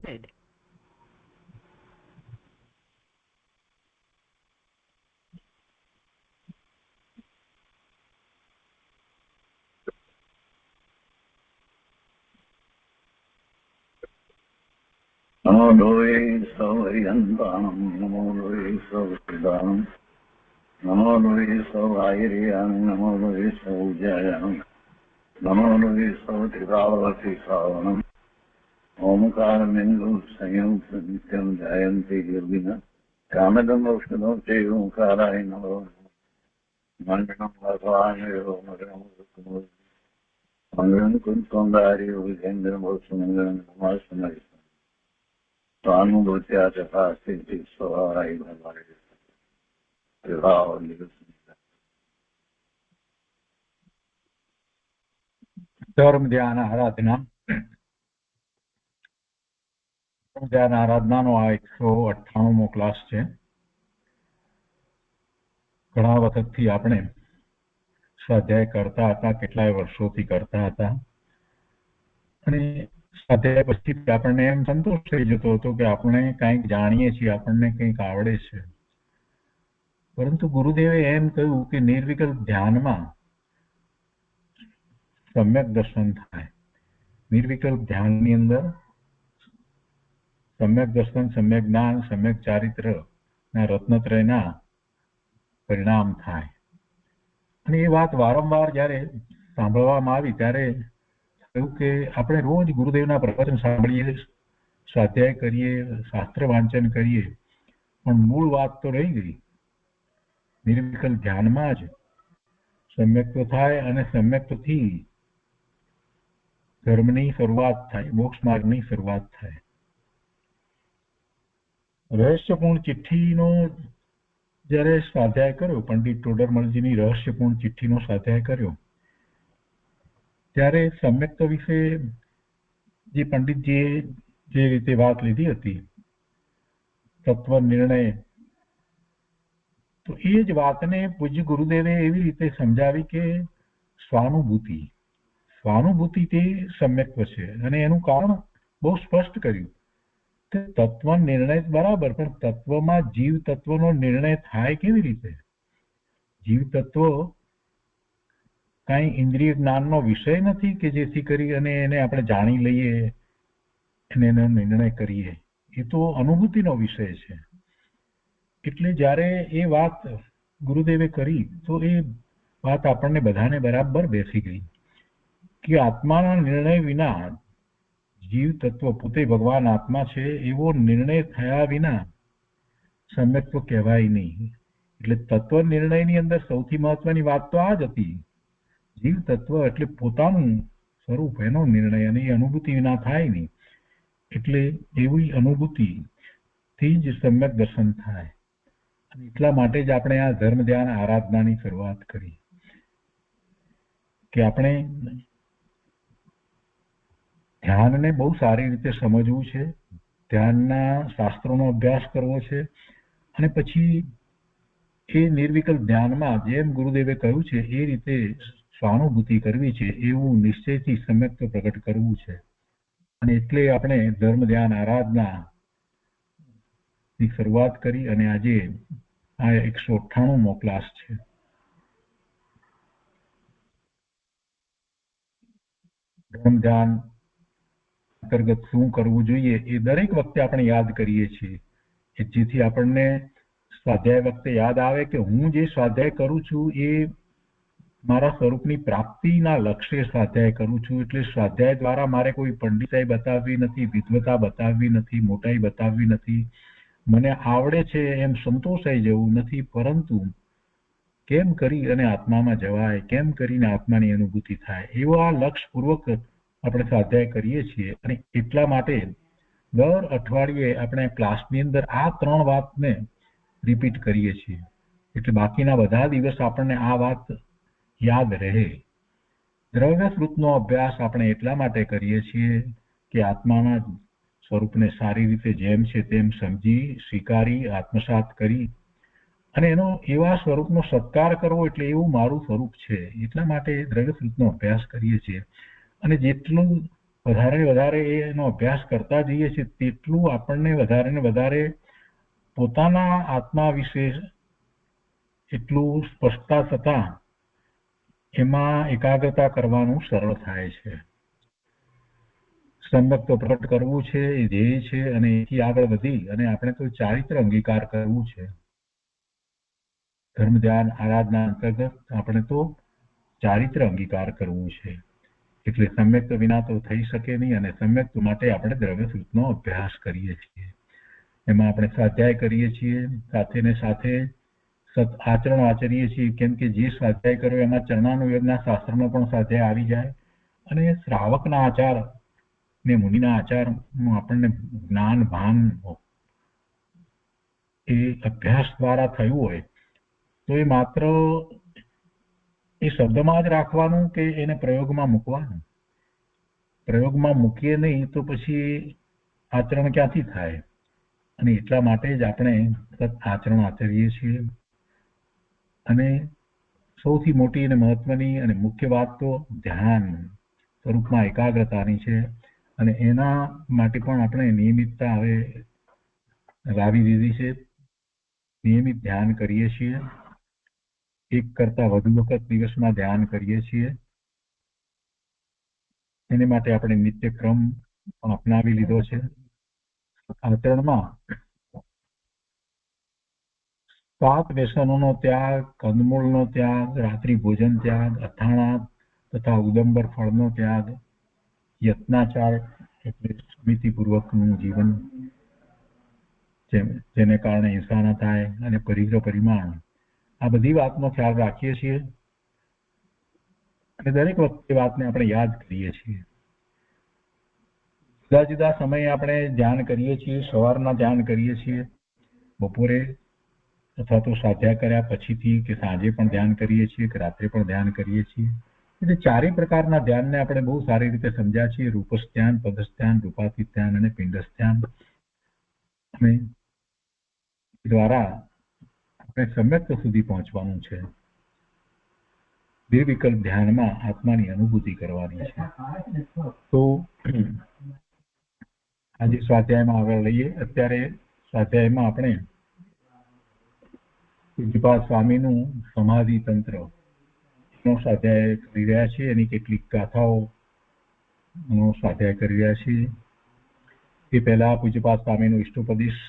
Good. नमो लोये सौर्यन्तानं नमो लोये सौदानं नमो लोये सौभागिर्यां नमो लोये सौजयां नमो लोये सौत्रिकावती सावनम् ओंकारमिन्दु संयुक्त नित्यं जयन्ति गिर्विन कामदं औषधं चैवंकाराय नमो मङ्गलं भगवानेव मङ्गलं कुन्त्वन्दार्यो विजेन्द्रं वसुमङ्गलं नमास्महे स्वानुभूत्या तथा स्थिति स्वभावाय विभाव ધર્મ ધ્યાન આરાધના ધ્યાન આરાધનાનો આ 198મો ક્લાસ છે. ઘણા વખતથી આપણે સ્વાધ્યાય કરતા હતા, કેટલાય વર્ષોથી કરતા હતા, અને સ્વાધ્યાય પછી આપણને એમ સંતોષ થઈ જતો હતો કે આપણે કંઈક જાણીએ છીએ, આપણને કંઈક આવડે છે. પરંતુ ગુરુદેવે એમ કહ્યું કે નિર્વિકલ્પ ધ્યાનમાં સમ્યક દર્શન થાય. નિર્વિકલ્પ ધ્યાનની અંદર સમ્યક દર્શન, સમ્યક જ્ઞાન, સમ્યક ચારિત્ર ના રત્નત્રયના પરિણામ થાય. અને એ વાત વારંવાર જ્યારે સાંભળવામાં આવી ત્યારે થયું કે આપણે રોજ ગુરુદેવના પ્રવચન સાંભળીએ, સ્વાધ્યાય કરીએ, શાસ્ત્ર વાંચન કરીએ, પણ મૂળ વાત તો રહી ગઈ. નિર્વિકલ્પ ધ્યાનમાં જ સમ્યક્ત્વ થાય અને સમ્યક્ત્વથી ધર્મની શરૂઆત થાય, મોક્ષ માર્ગની શરૂઆત થાય. રહસ્યપૂર્ણ ચિઠ્ઠીનો જ્યારે સ્વાધ્યાય કર્યો, પંડિત ટોડરમલજીની રહસ્યપૂર્ણ ચિઠ્ઠીનો સ્વાધ્યાય કર્યો, ત્યારે સમ્યક્ત્વ વિશે જે પંડિતજીએ જે રીતે વાત લીધી હતી, તત્વ નિર્ણય, તો એ જ વાતને પૂજ્ય ગુરુદેવે એવી રીતે સમજાવી કે સ્વાનુભૂતિ તે સમ્યક્ત્વ છે. અને એનું કારણ બહુ સ્પષ્ટ કર્યું કે તત્વ નિર્ણય બરાબર, પણ તત્વમાં જીવ તત્વનો નિર્ણય થાય કેવી રીતે? જીવ તત્વ કાંઈ ઇન્દ્રિય જ્ઞાનનો વિષય નથી કે જેથી કરી અને એને આપણે જાણી લઈએ અને એનો નિર્ણય કરીએ. એ તો અનુભૂતિનો વિષય છે. એટલે જ્યારે એ વાત ગુરુદેવે કરી તો એ વાત આપણને બધાને બરાબર બેસી ગઈ કે આત્માના નિર્ણય વિના જીવ તત્વ પોતે ભગવાન આત્મા છે એવો નિર્ણય થયા વિના સમ્યક્ત્વ કહેવાય નહીં. એટલે તત્વ નિર્ણયની અંદર સૌથી મહત્વની વાત તો આ જ હતી. જીવ તત્વ એટલે પોતાનું સ્વરૂપ, એનો નિર્ણય, અને એ અનુભૂતિ વિના થાય નહીં. એટલે એવી અનુભૂતિથી જ સમ્યક દર્શન થાય. અને એટલા માટે જ આપણે આ ધર્મ ધ્યાન આરાધનાની શરૂઆત કરી કે આપણે ધ્યાનને બહુ સારી રીતે સમજવું છે, ધ્યાનના શાસ્ત્રોનો અભ્યાસ કરવો છે, અને પછી એ નિર્વિકલ્પ ધ્યાનમાં જેમ ગુરુદેવે કહ્યું છે એ રીતે સ્વાનુભૂતિ કરવી છે, એવું નિશ્ચયથી સમ્યક્ત્વ પ્રગટ કરવું છે. અને એટલે આપણે ધર્મ ધ્યાન આરાધનાની શરૂઆત કરી અને આજે આ 198મો ક્લાસ છે. ધર્મ ધ્યાન અંતર્ગત શું કરવું જોઈએ એ દરેક વખતે આપણે યાદ કરીએ છીએ, જેથી આપણને સ્વાધ્યાય વખતે યાદ આવે કે હું જે સ્વાધ્યાય કરું છું એ મારા સ્વરૂપની પ્રાપ્તિના લક્ષ્ય સ્વાધ્યાય કરું છું. એટલે સ્વાધ્યાય દ્વારા મારે કોઈ પંડિતાઈ બતાવવી નથી, વિદ્વતા બતાવવી નથી, મોટાઈ બતાવવી નથી, મને આવડે છે એમ સંતોષાઈ જવું નથી, પરંતુ કેમ કરી અને આત્મામાં જવાય, કેમ કરીને આત્માની અનુભૂતિ થાય, એવો આ લક્ષ્યપૂર્વક આપણે સ્વાધ્યાય કરીએ છીએ. અને એટલા માટે દર અઠવાડિયે આપણે ક્લાસની અંદર આ 3 વાતને રિપીટ કરીએ છીએ. એટલે બાકીના બધા દિવસ આપણને આ વાત યાદ રહે. દ્રવ્ય સ્વરૂપનો અભ્યાસ આપણે એટલા માટે કરીએ છીએ કે આત્માના સ્વરૂપને સારી રીતે જેમ છે તેમ સમજી, સ્વીકારી, આત્મસાત કરી અને એનો એવા સ્વરૂપનો સત્કાર કરવો. એટલે એવું મારું સ્વરૂપ છે, એટલા માટે દ્રવ્ય સ્વરૂપનો અભ્યાસ કરીએ છીએ. અને જેટલું વધારે ને વધારે એનો અભ્યાસ કરતા જઈએ છીએ તેટલું આપણને વધારે ને વધારે પોતાના આત્મા વિશે એટલું સ્પષ્ટતા થતા એમાં એકાગ્રતા કરવાનું સરળ થાય છે. સમ્યક તો પ્રગટ કરવું છે એ ધ્યેય છે, અને એથી આગળ વધી અને આપણે તો ચારિત્ર અંગીકાર કરવું છે. ધર્મ ધ્યાન આરાધના અંતર્ગત આપણે તો ચારિત્ર અંગીકાર કરવું છે. એટલે સમ્યક વિના તો થઈ શકે નહીં, અને સમ્યક માટે આપણે દ્રવ્ય સૂત્રનો અભ્યાસ કરીએ છીએ. એમાં આપણે સ્વાધ્યાય કરીએ છીએ, સાથે ને સાથે સત આચરણ આચરીએ છીએ, કેમ કે જે સ્વાધ્યાય કર્યો એમાં ચરણાનુયોગના શાસ્ત્રનો પણ સ્વાધ્યાય આવી જાય, અને શ્રાવકના આચાર ને મુનિના આચારનું આપણને જ્ઞાન ભાન એ અભ્યાસ દ્વારા થયું હોય તો એ માત્ર એ શબ્દમાં જ રાખવાનું કે એને પ્રયોગમાં મૂકવાનું. પ્રયોગમાં મૂકીએ નહીં તો પછી આચરણ ક્યાંથી થાય? અને એટલા માટે જ આપણે આચરણ આચરીએ છીએ. અને સૌથી મોટી અને મહત્વની અને મુખ્ય વાત તો ધ્યાન સ્વરૂપમાં એકાગ્રતાની છે, અને એના માટે પણ આપણે નિયમિતતા હવે લાવી દીધી છે. નિયમિત ધ્યાન કરીએ છીએ, એક કરતા વધુ વખત દિવસમાં ધ્યાન કરીએ છીએ. એને માટે આપણે નિત્યક્રમ પણ અપનાવી લીધો છે. આચરણમાં 7 વ્યસનોનો ત્યાગ, કંદમૂળનો ત્યાગ, રાત્રિ ભોજન ત્યાગ, અથાણા તથા ઉદંબર ફળનો ત્યાગ, યત્નાચાર એટલે સમિતિપૂર્વકનું જીવન જેને કારણે હિંસા ન થાય, અને પરિગ્રહ પરિમાણ, આ બધી વાતનો ખ્યાલ રાખીએ છીએ. અને દરેક વખતે વાતને આપણે યાદ કરીએ છીએ. જુદા જુદા સમયે આપણે ધ્યાન કરીએ છીએ. સવારના ધ્યાન કરીએ છીએ, બપોરે અથવા તો સ્વાધ્યાય કર્યા પછીથી, કે સાંજે પણ ધ્યાન કરીએ છીએ, કે રાત્રે પણ ધ્યાન કરીએ છીએ. એટલે ચારેય પ્રકારના ધ્યાનને આપણે બહુ સારી રીતે સમજ્યા છીએ. રૂપસ્થ ધ્યાન, પદસ્થ ધ્યાન, રૂપાતીત ધ્યાન અને પિંડસ્થ ધ્યાન. અને દ્વારા આપણે સમ્યક સુધી પહોંચવાનું છે. બે વિકલ્પ ધ્યાનમાં આત્માની અનુભૂતિ કરવાની છે. તો આજે સ્વાધ્યાયમાં આગળ લઈએ. અત્યારે સ્વાધ્યાયમાં આપણે પૂજ્યપાદ સ્વામીનું સમાધિ તંત્ર નો સ્વાધ્યાય કરી રહ્યા છીએ. એની કેટલીક ગાથાઓ નો સ્વાધ્યાય કરી રહ્યા છીએ. એ પહેલા પૂજ્યપાદ સ્વામીનું ઇષ્ટોપદેશ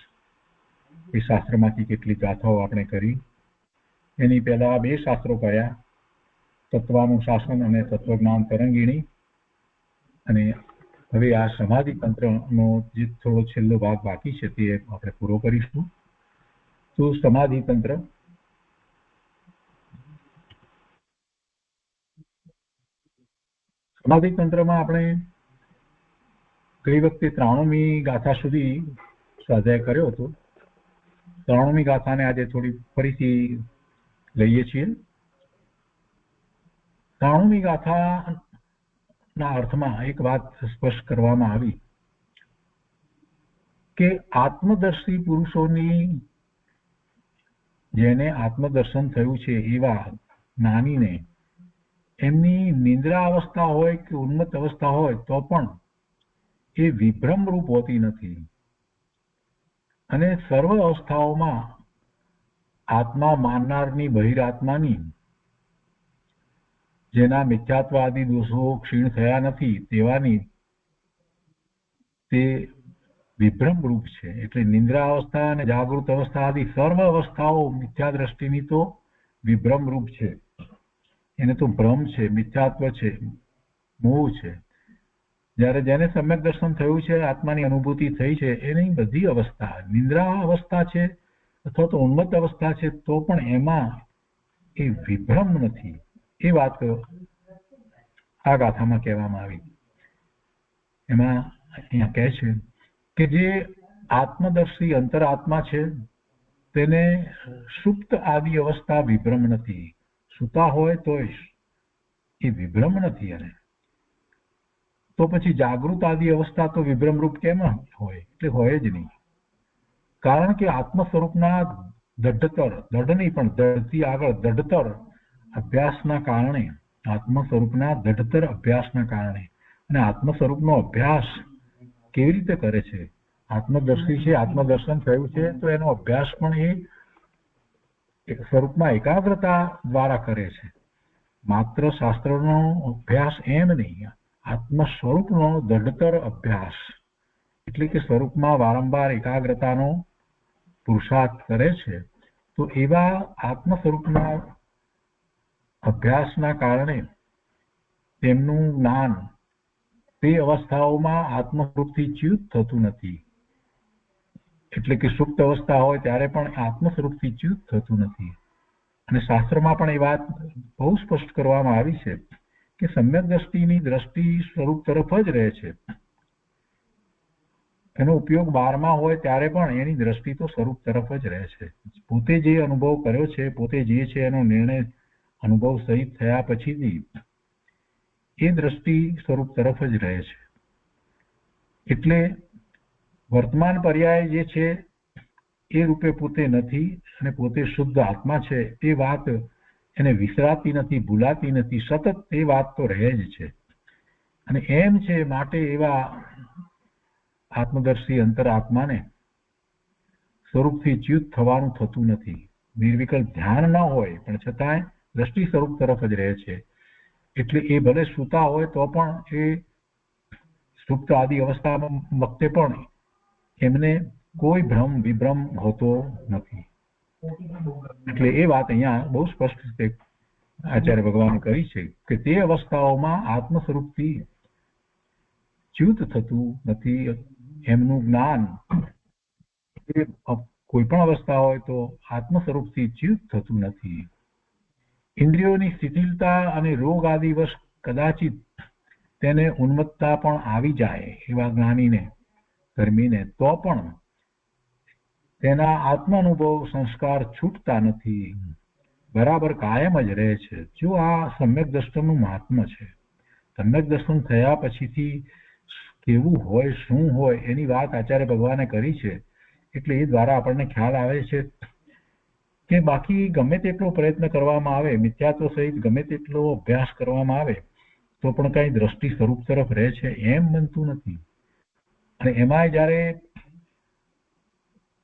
એ શાસ્ત્રમાંથી કેટલીક ગાથાઓ આપણે કરી. એની પહેલા 2 શાસ્ત્રો કર્યા, તત્વાનુશાસન અને તત્વજ્ઞાન તરંગીણી. અને હવે આ સમાધિ તંત્રનો જે થોડો છેલ્લો ભાગ બાકી છે તે આપણે પૂરો કરીશું. તો સમાધિ તંત્ર, સમાધિ તંત્રમાં આપણે ગઈ વખતે 93મી ગાથા સુધી સ્વાધ્યાય કર્યો હતો. 93મી ગાથાને આજે થોડી ફરીથી લઈએ છીએ. 93મી ગાથાના અર્થમાં એક વાત સ્પષ્ટ કરવામાં આવી કે આત્મદર્શી પુરુષોની, જેને આત્મદર્શન થયું છે એવા જ્ઞાનીને એમની નિંદ્રા અવસ્થા હોય કે ઉન્મત્ત અવસ્થા હોય તો પણ એ વિભ્રમ રૂપ હોતી નથી. અને સર્વ અવસ્થાઓમાં આત્મા માનનારની બહિરાત્માની, જેના મિથ્યાત્વાદી દોષો ક્ષીણ થયા નથી તેવાની, તે વિભ્રમ રૂપ છે. એટલે નિંદ્રા અવસ્થા અને જાગૃત અવસ્થા આદિ સર્વ અવસ્થાઓ મિથ્યા દ્રષ્ટિની તો વિભ્રમ રૂપ છે. એને તો ભ્રમ છે, મિથ્યાત્વ છે, મોહ છે. જ્યારે જેને સમ્યક દર્શન થયું છે, આત્માની અનુભૂતિ થઈ છે, એની બધી અવસ્થા નિંદ્રા અવસ્થા છે અથવા તો ઉન્મત્ત અવસ્થા છે તો પણ એમાં એ વિભ્રમ નથી. એ વાત આ ગાથામાં કહેવામાં આવી. એમાં અહીંયા કહે છે કે જે આત્મદર્શી અંતરાત્મા છે તેને સુપ્ત આદિ અવસ્થા વિભ્રમ નથી. સુતા હોય તો એ વિભ્રમ નથી. અને તો પછી જાગૃત આદિ અવસ્થા તો વિભ્રમ રૂપ કેમ હોય? એટલે હોય જ નહીં. કારણ કે આત્મ સ્વરૂપના દઢતર, દઢ નહીં પણ દઢથી આગળ દઢતર અભ્યાસના કારણે, આત્મ સ્વરૂપના દઢતર અભ્યાસના કારણે અને આત્મ સ્વરૂપનો અભ્યાસ કેવી રીતે કરે છે? આત્મદર્શી છે, આત્મદર્શન થયું છે, તો એનો અભ્યાસ પણ એ સ્વરૂપમાં એકાગ્રતા દ્વારા કરે છે. માત્ર શાસ્ત્રનો અભ્યાસ એમ નહીં, આત્મ સ્વરૂપનો દૃઢતર અભ્યાસ, એટલે કે સ્વરૂપમાં વારંવાર એકાગ્રતાનો પુરુષાર્થ કરે છે. તો એવા આત્મ સ્વરૂપના અભ્યાસના કારણે તેમનું જ્ઞાન તે અવસ્થાઓમાં આત્મ સ્વરૂપથી ચ્યુત થતું નથી. એટલે કે સુપ્ત અવસ્થા હોય ત્યારે પણ આત્મ સ્વરૂપથી ચ્યુત થતું નથી. અને શાસ્ત્રમાં પણ એ વાત બહુ સ્પષ્ટ કરવામાં આવી છે કે સમ્યક દ્રષ્ટિની દ્રષ્ટિ સ્વરૂપ તરફ જ રહે છે. એનો ઉપયોગ બહારમાં હોય ત્યારે પણ એની દ્રષ્ટિ તો સ્વરૂપ તરફ જ રહે છે. પોતે જે અનુભવ કર્યો છે, પોતે જે છે એનો નિર્ણય અનુભવ સહિત થયા પછીથી એ દ્રષ્ટિ સ્વરૂપ તરફ જ રહે છે. એટલે વર્તમાન પર્યાય જે છે એ રૂપે પોતે નથી અને પોતે શુદ્ધ આત્મા છે એ વાત એને વિસરાતી નથી, ભૂલાતી નથી, સતત એ વાત તો રહે જ છે. અને એમ છે માટે એવા આત્મદર્શી અંતર આત્માને સ્વરૂપથી ચ્યુત થવાનું થતું નથી. નિર્વિકલ્પ ધ્યાન ન હોય પણ છતાંય દ્રષ્ટિ સ્વરૂપ તરફ જ રહે છે. એટલે એ ભલે સૂતા હોય તો પણ એ સુપ્ત આદિ અવસ્થામાં વખતે પણ એમને કોઈ ભ્રમ વિભ્રમ હોતો નથી. એટલે એ વાત અહીંયા બહુ સ્પષ્ટ રીતે આચાર્ય ભગવાને કરી છે કે તે અવસ્થાઓમાં આત્મ સ્વરૂપથી ચ્યુત થતું નથી. એમનું જ્ઞાન કોઈ પણ અવસ્થા હોય તો આત્મ સ્વરૂપથી ચ્યુત થતું નથી. ઇન્દ્રિયોની શિથિલતા અને રોગ આદિ વશ કદાચિત તેને ઉન્મત્તતા પણ આવી જાય એવા જ્ઞાનીને, ધર્મીને, તો પણ તેના આત્માનુભવ સંસ્કાર છૂટતા નથી, બરાબર કાયમ જ રહે છે. જો આ સમ્યક દર્શનનું મહાત્મ્ય છે. સમ્યક દર્શન થયા પછીથી કેવું હોય, શું હોય એની વાત આચાર્ય ભગવાને કરી છે. એટલે એ દ્વારા આપણને ખ્યાલ આવે છે કે બાકી ગમે તેટલો પ્રયત્ન કરવામાં આવે, મિથ્યાત્વ સહિત ગમે તેટલો અભ્યાસ કરવામાં આવે તો પણ કઈ દ્રષ્ટિ સ્વરૂપ તરફ રહે છે એમ બનતું નથી. અને એમાંય જયારે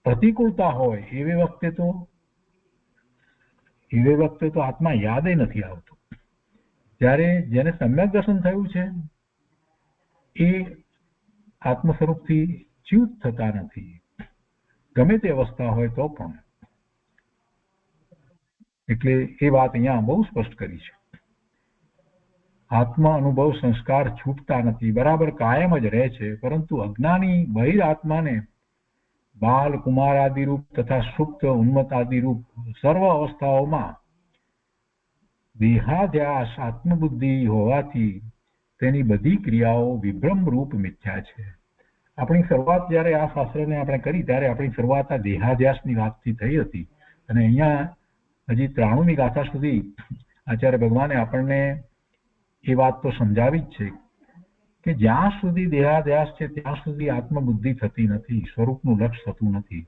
પ્રતિકૂળતા હોય એવી વખતે તો આત્મા યાદ નથી આવતો. જ્યારે જેને સમ્યક દર્શન થયું છે એ આત્મ સ્વરૂપથી ચ્યુત થતા નથી, ગમે તે અવસ્થા હોય તો પણ. એટલે એ વાત અહીંયા બહુ સ્પષ્ટ કરી છે. આત્મા અનુભવ સંસ્કાર છૂટતા નથી, બરાબર કાયમ જ રહે છે. પરંતુ અજ્ઞાની બહિર આત્માને બાલ, કુમાર આદિ રૂપ તથા સુપ્ત, ઉન્મત્ત આદિ રૂપ સર્વ અવસ્થાઓમાં દેહાધ્યાસ આત્મબુદ્ધિ હોવાથી તેની બધી ક્રિયાઓ વિભ્રમ રૂપ મિથ્યા છે. આપણી શરૂઆત જ્યારે આ શાસ્ત્રને આપણે કરી ત્યારે આપણી શરૂઆત આ દેહાધ્યાસની વાતથી થઈ હતી. અને અહીંયા હજી 93મી ગાથા સુધી આચાર્ય ભગવાને આપણને એ વાત તો સમજાવી જ છે કે જ્યાં સુધી દેહાધ્યાસ છે ત્યાં સુધી આત્મબુદ્ધિ થતી નથી, સ્વરૂપનું લક્ષ્ય થતું નથી.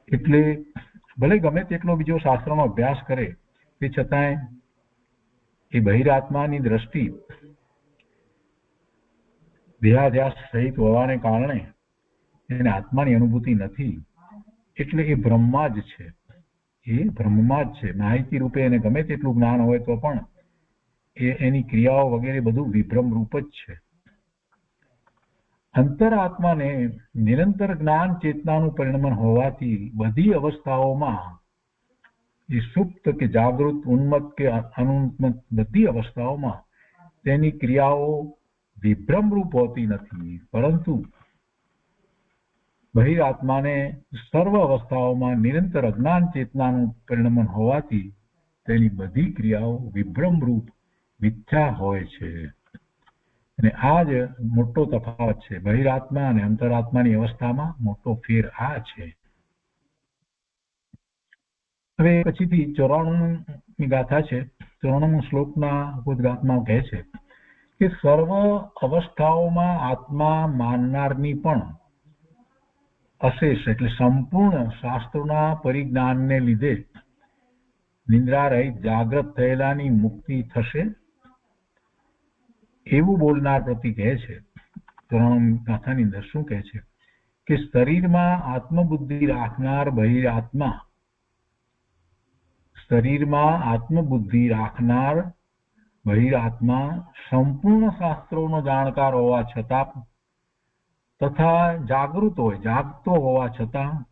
એટલે ભલે ગમે તેટલો બીજો શાસ્ત્રનો અભ્યાસ કરે તે છતાંય એ બહિરાત્માની દ્રષ્ટિ દેહાધ્યાસ સહિત હોવાને કારણે એને આત્માની અનુભૂતિ નથી. એટલે એ બ્રહ્મા જ છે, એ બ્રહ્મમાં જ છે. માહિતી રૂપે એને ગમે તેટલું જ્ઞાન હોય તો પણ એની ક્રિયાઓ વગેરે બધું વિભ્રમ રૂપ જ છે. અંતરાત્માને નિરંતર જ્ઞાન ચેતનાનું પરિણમન હોવાથી બધી અવસ્થાઓમાં એ સુપ્ત કે જાગૃત, ઉન્મત્ત કે અનુન્મત્ત બધી અવસ્થાઓમાં તેની ક્રિયાઓ વિભ્રમ રૂપ હોતી નથી. પરંતુ બહિરાત્માને સર્વ અવસ્થાઓમાં નિરંતર અજ્ઞાન ચેતનાનું પરિણમન હોવાથી તેની બધી ક્રિયાઓ વિભ્રમ રૂપ મિથ્યા હોય છે. અને આ જ મોટો તફાવત છે. બહિરાત્મા અને અંતરાત્માની અવસ્થામાં મોટો ફેર આ છે. હવે પછીથી 94મી ગાથા છે. 94મો શ્લોકના ઉદ્ગાતમાં કહે છે કે સર્વ અવસ્થાઓમાં આત્મા માનનારની પણ અશેષ એટલે સંપૂર્ણ શાસ્ત્રોના પરિજ્ઞાનને લીધે નિંદ્રા રહિત જાગ્રત થયેલાની મુક્તિ થશે. એવું બોલનાર પ્રતિ કહે છે ત્રણ ગાથાની અંદર શું કહે છે કે શરીરમાં આત્મબુદ્ધિ રાખનાર બહિરાત્મા, શરીરમાં આત્મબુદ્ધિ રાખનાર બહિરાત્મા સંપૂર્ણ શાસ્ત્રોનો જાણકાર હોવા છતાં તથા જાગૃત હોય, જાગતો હોવા છતાં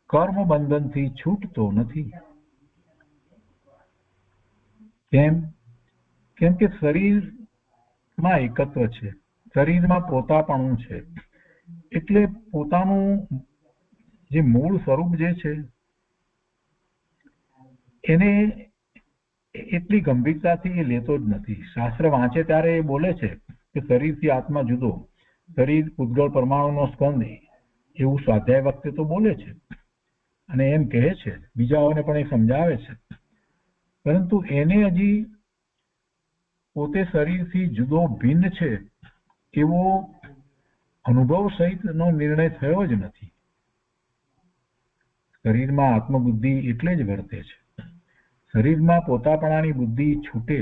કર્મ બંધનથી છૂટતો નથી. કેમ કે શરીરમાં એકત્વ છે, શરીરમાં પોતાપણું છે, એટલે પોતાનું જે મૂળ સ્વરૂપ જે છે એને એટલી ગંભીરતાથી એ લેતો જ નથી. શાસ્ત્ર વાંચે ત્યારે એ બોલે છે કે શરીરથી આત્મા જુદો, શરીર પૂતગળ પરમાણુનો સ્કંદ, એવું સ્વાધ્યાય વખતે તો બોલે છે અને એમ કહે છે, બીજાઓને પણ એ સમજાવે છે, પરંતુ એને હજી પોતે શરીરથી જુદો ભિન્ન છે એવો અનુભવ સહિતનો નિર્ણય થયો જ નથી. શરીરમાં આત્મબુદ્ધિ એટલે જ વર્તે છે. શરીરમાં પોતાપણાની બુદ્ધિ છૂટે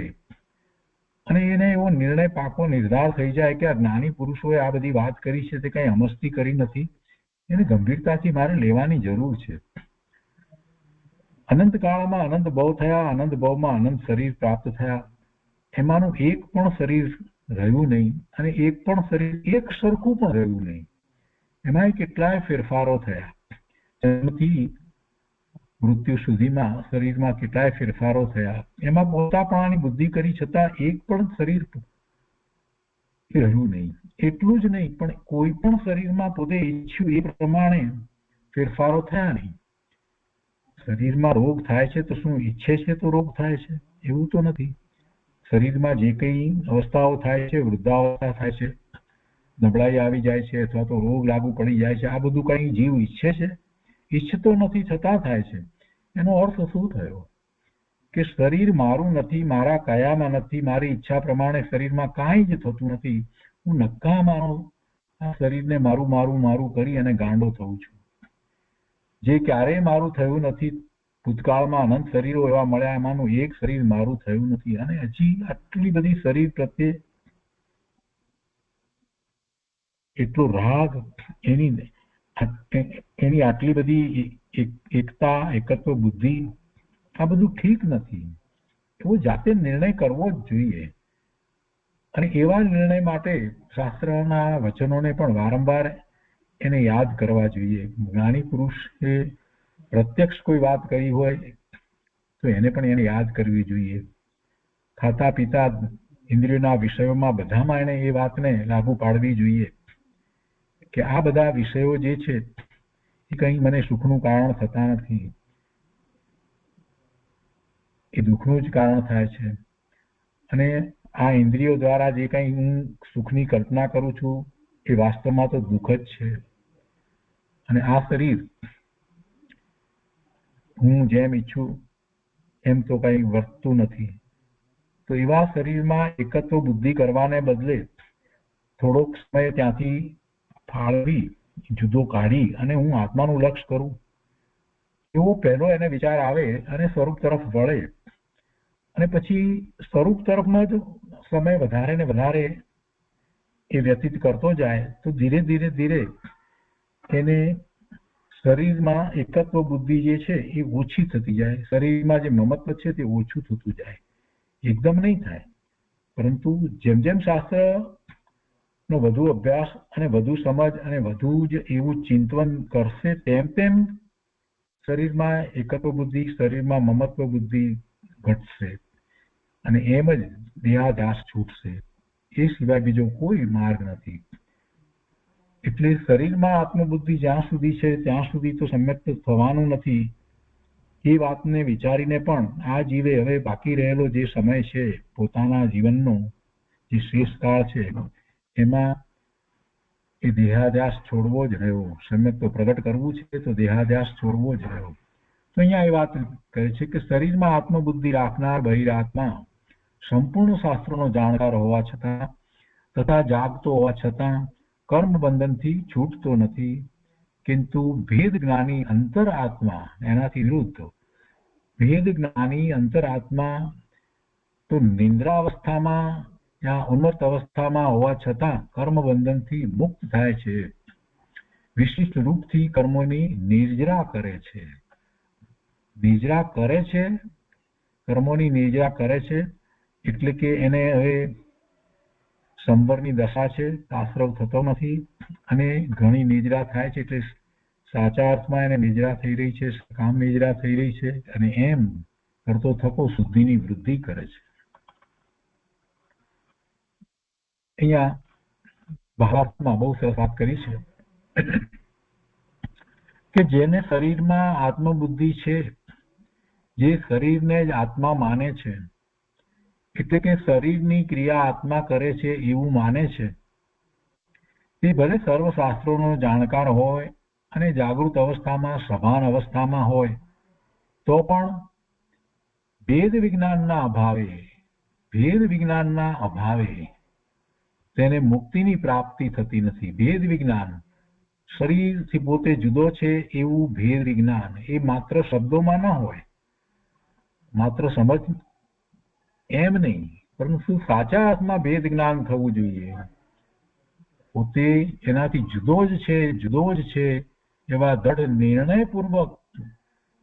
અને એને એવો નિર્ણય પાકો નિર્ધાર થઈ જાય કે આ જ્ઞાની પુરુષોએ આ બધી વાત કરી છે તે કઈ અમસ્તી કરી નથી, એને ગંભીરતાથી મારે લેવાની જરૂર છે. અનંત કાળમાં અનંત ભવ થયા, અનંત ભવમાં અનંત શરીર પ્રાપ્ત થયા, એમાંનું એક પણ શરીર રહ્યું નહીં અને એક પણ શરીર એક સરખું પણ રહ્યું નહીં. એમાં કેટલાય ફેરફારો થયા. જન્મથી મૃત્યુ સુધીમાં શરીરમાં કેટલાય ફેરફારો થયા. એમાં પોતાપણાની બુદ્ધિ કરી છતાં એક પણ શરીર રહ્યું નહીં. એટલું જ નહીં, પણ કોઈ પણ શરીરમાં પોતે ઈચ્છ્યું એ પ્રમાણે ફેરફારો થયા નહીં. શરીરમાં રોગ થાય છે તો શું ઈચ્છે છે તો રોગ થાય છે? એવું તો નથી. શરીરમાં જે કઈ અવસ્થાઓ થાય છે, વૃદ્ધાવસ્થા થાય છે, નબળાઈ આવી જાય છે અથવા તો રોગ લાગુ પડી જાય છે, આ બધું કઈ જીવ ઈચ્છે છે? ઈચ્છતો નથી, છતાં થાય છે. એનો અર્થ શું થયો કે શરીર મારું નથી, મારા કયામાં નથી, મારી ઈચ્છા પ્રમાણે શરીરમાં કાંઈ જ થતું નથી. હું નકામાનો આ શરીરને મારું મારું મારું કરી અને ગાંડો થઉં છું. જે ક્યારેય મારું થયું નથી. ભૂતકાળમાં અનંત શરીરો એવા મળ્યા, એમાંનું એક શરીર મારું થયું નથી. અને હજી આટલી બધી શરીર પ્રત્યે એટલો રાગ, એની આટલી બધી એકતા, એકત્વ બુદ્ધિ, આ બધું ઠીક નથી. એવો જાતે નિર્ણય કરવો જ જોઈએ. અને એવા નિર્ણય માટે શાસ્ત્રના વચનોને પણ વારંવાર એને યાદ કરવા જોઈએ. જ્ઞાની પુરુષે પ્રત્યક્ષ કોઈ વાત કરી હોય તો એને પણ એને યાદ કરવી જોઈએ. ખાતા પીતા ઇન્દ્રિયોના વિષયોમાં બધામાં એને એ વાતને લાગુ પાડવી જોઈએ કે આ બધા વિષયો જે છે એ કંઈ મને સુખનું કારણ થતા નથી, એ દુઃખનું જ કારણ થાય છે. અને આ ઇન્દ્રિયો દ્વારા જે કંઈ હું સુખની કલ્પના કરું છું એ વાસ્તવમાં તો દુઃખ જ છે. અને આ શરીર હું જેમ ઈચ્છું એમ તો કંઈ વર્તતું નથી. તો એવા શરીરમાં એકત્વ બુદ્ધિ કરવાને બદલે થોડોક સમય ત્યાંથી ફાળવી, જુદો કાઢી અને હું આત્માનું લક્ષ્ય કરું, એવો પહેલો એને વિચાર આવે અને સ્વરૂપ તરફ વળે. અને પછી સ્વરૂપ તરફનો જ સમય વધારે ને વધારે એ વ્યતીત કરતો જાય તો ધીરે ધીરે ધીરે એને શરીરમાં એકત્વ બુદ્ધિ જે છે એ ઓછી થતી જાય. શરીરમાં જે મમત્વ છે તે ઓછું થતું જાય. એકદમ નહીં થાય, પરંતુ જેમ જેમ શાસ્ત્રનો વધુ અભ્યાસ અને વધુ સમજ અને વધુ જ એવું ચિંતન કરશે તેમ તેમ શરીરમાં એકત્વ બુદ્ધિ, શરીરમાં મમત્વ બુદ્ધિ ઘટશે અને એમ જ દેહાધ્યાસ છૂટશે. એ સિવાય બીજો કોઈ માર્ગ નથી. એટલે શરીરમાં આત્મબુદ્ધિ જ્યાં સુધી છે ત્યાં સુધી તો સમ્યક થવાનું નથી. એ વાતને વિચારીને પણ આ જીવે હવે બાકી રહેલો જે સમય છે પોતાના જીવનનો જે શેષ કાળ છે એમાં એ દેહાધ્યાસ છોડવો જ રહ્યો. સમ્યક તો પ્રગટ કરવું છે તો દેહાધ્યાસ છોડવો જ રહ્યો. તો અહીંયા એ વાત કહે છે કે શરીરમાં આત્મબુદ્ધિ રાખનાર બહિરાત્મા સંપૂર્ણ શાસ્ત્રોનો જાણકાર હોવા છતાં તથા જાગતો હોવા છતાં કર્મ બંધનથી છૂટતો નથી. કિંતુ ભેદ જ્ઞાની અંતરાત્મા, એનાથી વિરુદ્ધ ભેદ જ્ઞાની અંતરાત્મા તો નિંદ્રાવસ્થામાં ત્યાં ઉન્મત્ત અવસ્થામાં હોવા છતાં કર્મ બંધનથી મુક્ત થાય છે, વિશિષ્ટ રૂપથી કર્મોની નિર્જરા કરે છે. નિજરા કરે છે, કર્મોની નિજરા કરે છે એટલે કે એને હવે સંવરની દશા છે, આશ્રવ થતો નથી અને ઘણી નિજરા થાય છે, એટલે સાચા અર્થમાં એને નિજરા થઈ રહી છે, કામ નિજરા થઈ રહી છે, અને એમ કરતો થકો શુદ્ધિની વૃદ્ધિ કરે છે. અહીંયા ભાવાર્થમાં બહુ સરસ વાત કરી છે કે જેને શરીરમાં આત્મબુદ્ધિ છે, જે શરીરને જ આત્મા માને છે, એટલે કે શરીરની ક્રિયા આત્મા કરે છે એવું માને છે, તે ભલે સર્વશાસ્ત્રોનો જાણકાર હોય અને જાગૃત અવસ્થામાં સભાન અવસ્થામાં હોય તો પણ ભેદ વિજ્ઞાનના અભાવે તેને મુક્તિની પ્રાપ્તિ થતી નથી. ભેદ વિજ્ઞાન, શરીરથી પોતે જુદો છે એવું ભેદ વિજ્ઞાન એ માત્ર શબ્દોમાં ન હોય, માત્ર સમજ એમ નહીં, પરંતુ સાચા અર્થમાં ભેદ જ્ઞાન થવું જોઈએ. પોતે એનાથી જુદો જ છે એવા દૃઢ નિર્ણયપૂર્વક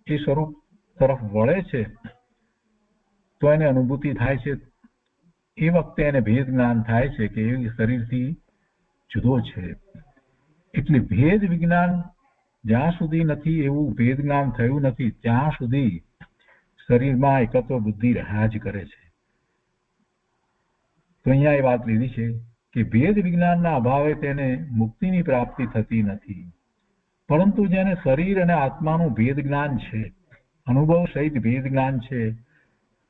એ સ્વરૂપ તરફ વળે છે તો એને અનુભૂતિ થાય છે. એ વખતે એને ભેદ જ્ઞાન થાય છે કે એ શરીરથી જુદો છે. એટલે ભેદ વિજ્ઞાન જ્યાં સુધી નથી, એવું ભેદ જ્ઞાન થયું નથી ત્યાં સુધી શરીરમાં એકત્વ બુદ્ધિ રહ્યા જ કરે છે. તો અહીંયા એ વાત લીધી છે કે ભેદ વિજ્ઞાનના અભાવે તેને મુક્તિની પ્રાપ્તિ થતી નથી. પરંતુ જેને શરીર અને આત્માનું ભેદ જ્ઞાન છે, અનુભવ સહિત ભેદ જ્ઞાન છે,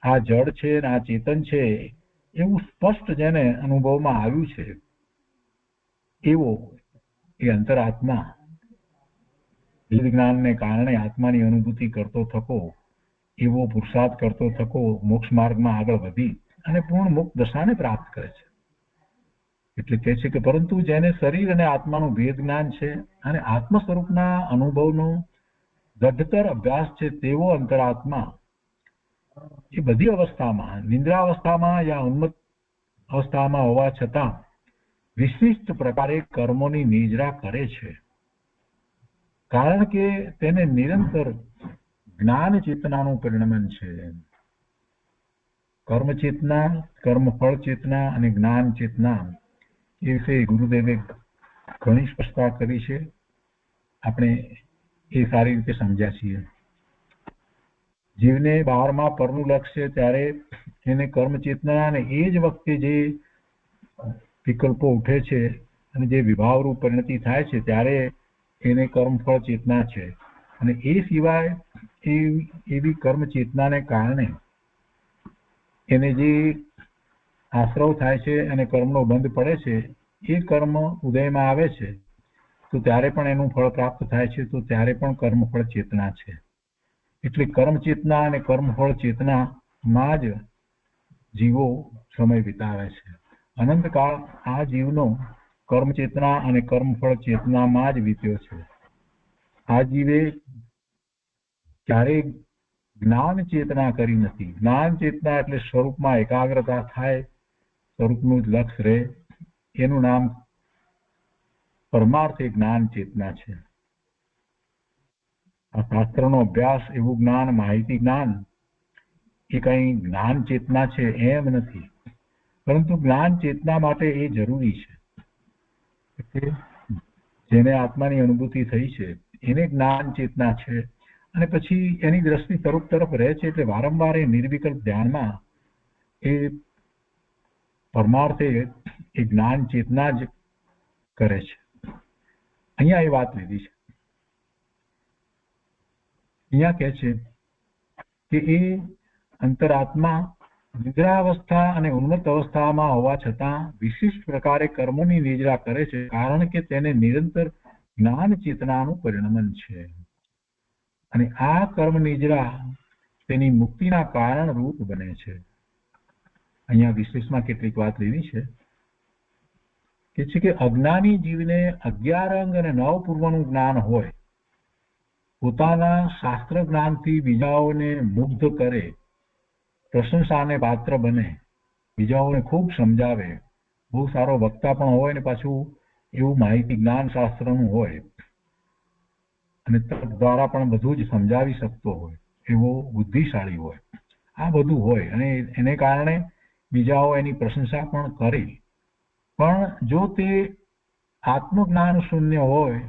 આ જડ છે અને આ ચેતન છે એવું સ્પષ્ટ જેને અનુભવમાં આવ્યું છે, એવો એ અંતરાત્મા ભેદ જ્ઞાનને કારણે આત્માની અનુભૂતિ કરતો થકો, એવો પુરુષાર્થ કરતો થકો મોક્ષ માર્ગમાં આગળ વધી અને પૂર્ણ મુક્ત દશાને પ્રાપ્ત કરે છે. એટલે કહે છે કે પરંતુ જેને શરીર અને આત્માનું ભેદ જ્ઞાન છે અને આત્મ સ્વરૂપના અનુભવનો દઢતર અભ્યાસ છે, તેવો અંતરાત્મા એ બધી અવસ્થામાં, નિંદ્રાવસ્થામાં યા ઉન્મત્ત અવસ્થામાં હોવા છતાં વિશિષ્ટ પ્રકારે કર્મોની નિજરા કરે છે, કારણ કે તેને નિરંતર જ્ઞાન ચેતનાનું પરિણમન છે. કર્મ ચેતના, કર્મફળ ચેતના અને જ્ઞાન ચેતના એ વિશે ગુરુદેવે ઘણી સ્પષ્ટતા કરી છે. આપણે એ સારી રીતે સમજ્યા છીએ. જીવને 12મા પરનું લક્ષ્ય ત્યારે એને કર્મ ચેતના અને એ જ વખતે જે વિકલ્પો ઉઠે છે અને જે વિભાવરૂપ પરિણતિ થાય છે ત્યારે એને કર્મફળ ચેતના છે. અને એ સિવાય એવી કર્મ ચેતનાને કારણે એને જે આશ્રવ થાય છે અને કર્મનો બંધ પડે છે, એ કર્મ ઉદયમાં આવે છે તો ત્યારે પણ એનું ફળ પ્રાપ્ત થાય છે, તો ત્યારે પણ કર્મફળ ચેતના છે. એટલે કર્મ ચેતના અને કર્મફળ ચેતનામાં જ જીવો સમય વિતાવે છે. અનંતકાળ આ જીવનો કર્મ ચેતના અને કર્મફળ ચેતનામાં જ વીત્યો છે. આ જીવે ક્યારેય જ્ઞાન ચેતના કરી નથી. જ્ઞાન ચેતના એટલે સ્વરૂપમાં એકાગ્રતા થાય, સ્વરૂપનું જ લક્ષ્ય રહે, એનું નામ પરમાર્થ જ્ઞાન ચેતના છે. આ શાસ્ત્રનો અભ્યાસ, એવું જ્ઞાન, માહિતી જ્ઞાન એ કઈ જ્ઞાન ચેતના છે એમ નથી, પરંતુ જ્ઞાન ચેતના માટે એ જરૂરી છે. એટલે જેને આત્માની અનુભૂતિ થઈ છે એને જ્ઞાન ચેતના છે અને પછી એની દ્રષ્ટિ સ્વરૂપ તરફ રહે છે. એટલે વારંવાર એ નિર્વિકલ્પ ધ્યાનમાં એ પરમાર્થે એ જ્ઞાન ચેતના જ કરે છે. અહીંયા એ વાત લીધી છે. અહીંયા કહે છે કે એ અંતરાત્મા નિદ્રાવસ્થા અને ઉન્મત્ત અવસ્થામાં હોવા છતાં વિશિષ્ટ પ્રકારે કર્મોની નિજરા કરે છે, કારણ કે તેને નિરંતર જ્ઞાન ચેતનાનું પરિણમન છે. અને આ કર્મ નિજરા તેની મુક્તિના કારણ રૂપ બને છે. અહીંયા વિશેષમાં કેટલીક વાત લીધી છે કે અજ્ઞાની જીવને 11 અંગ અને 9 પૂર્વનું જ્ઞાન હોય, પોતાના શાસ્ત્ર જ્ઞાનથી બીજાઓને મુગ્ધ કરે, પ્રશંસાને પાત્ર બને, બીજાઓને ખૂબ સમજાવે, બહુ સારો વક્તા પણ હોય ને પાછું એવું માહિતી જ્ઞાન શાસ્ત્રનું હોય અને તર્ક દ્વારા પણ બધું જ સમજાવી શકતો હોય, એવો બુદ્ધિશાળી હોય, આ બધું હોય અને એને કારણે બીજાઓ એની પ્રશંસા પણ કરે. પણ જો તે આત્મજ્ઞાન શૂન્ય હોય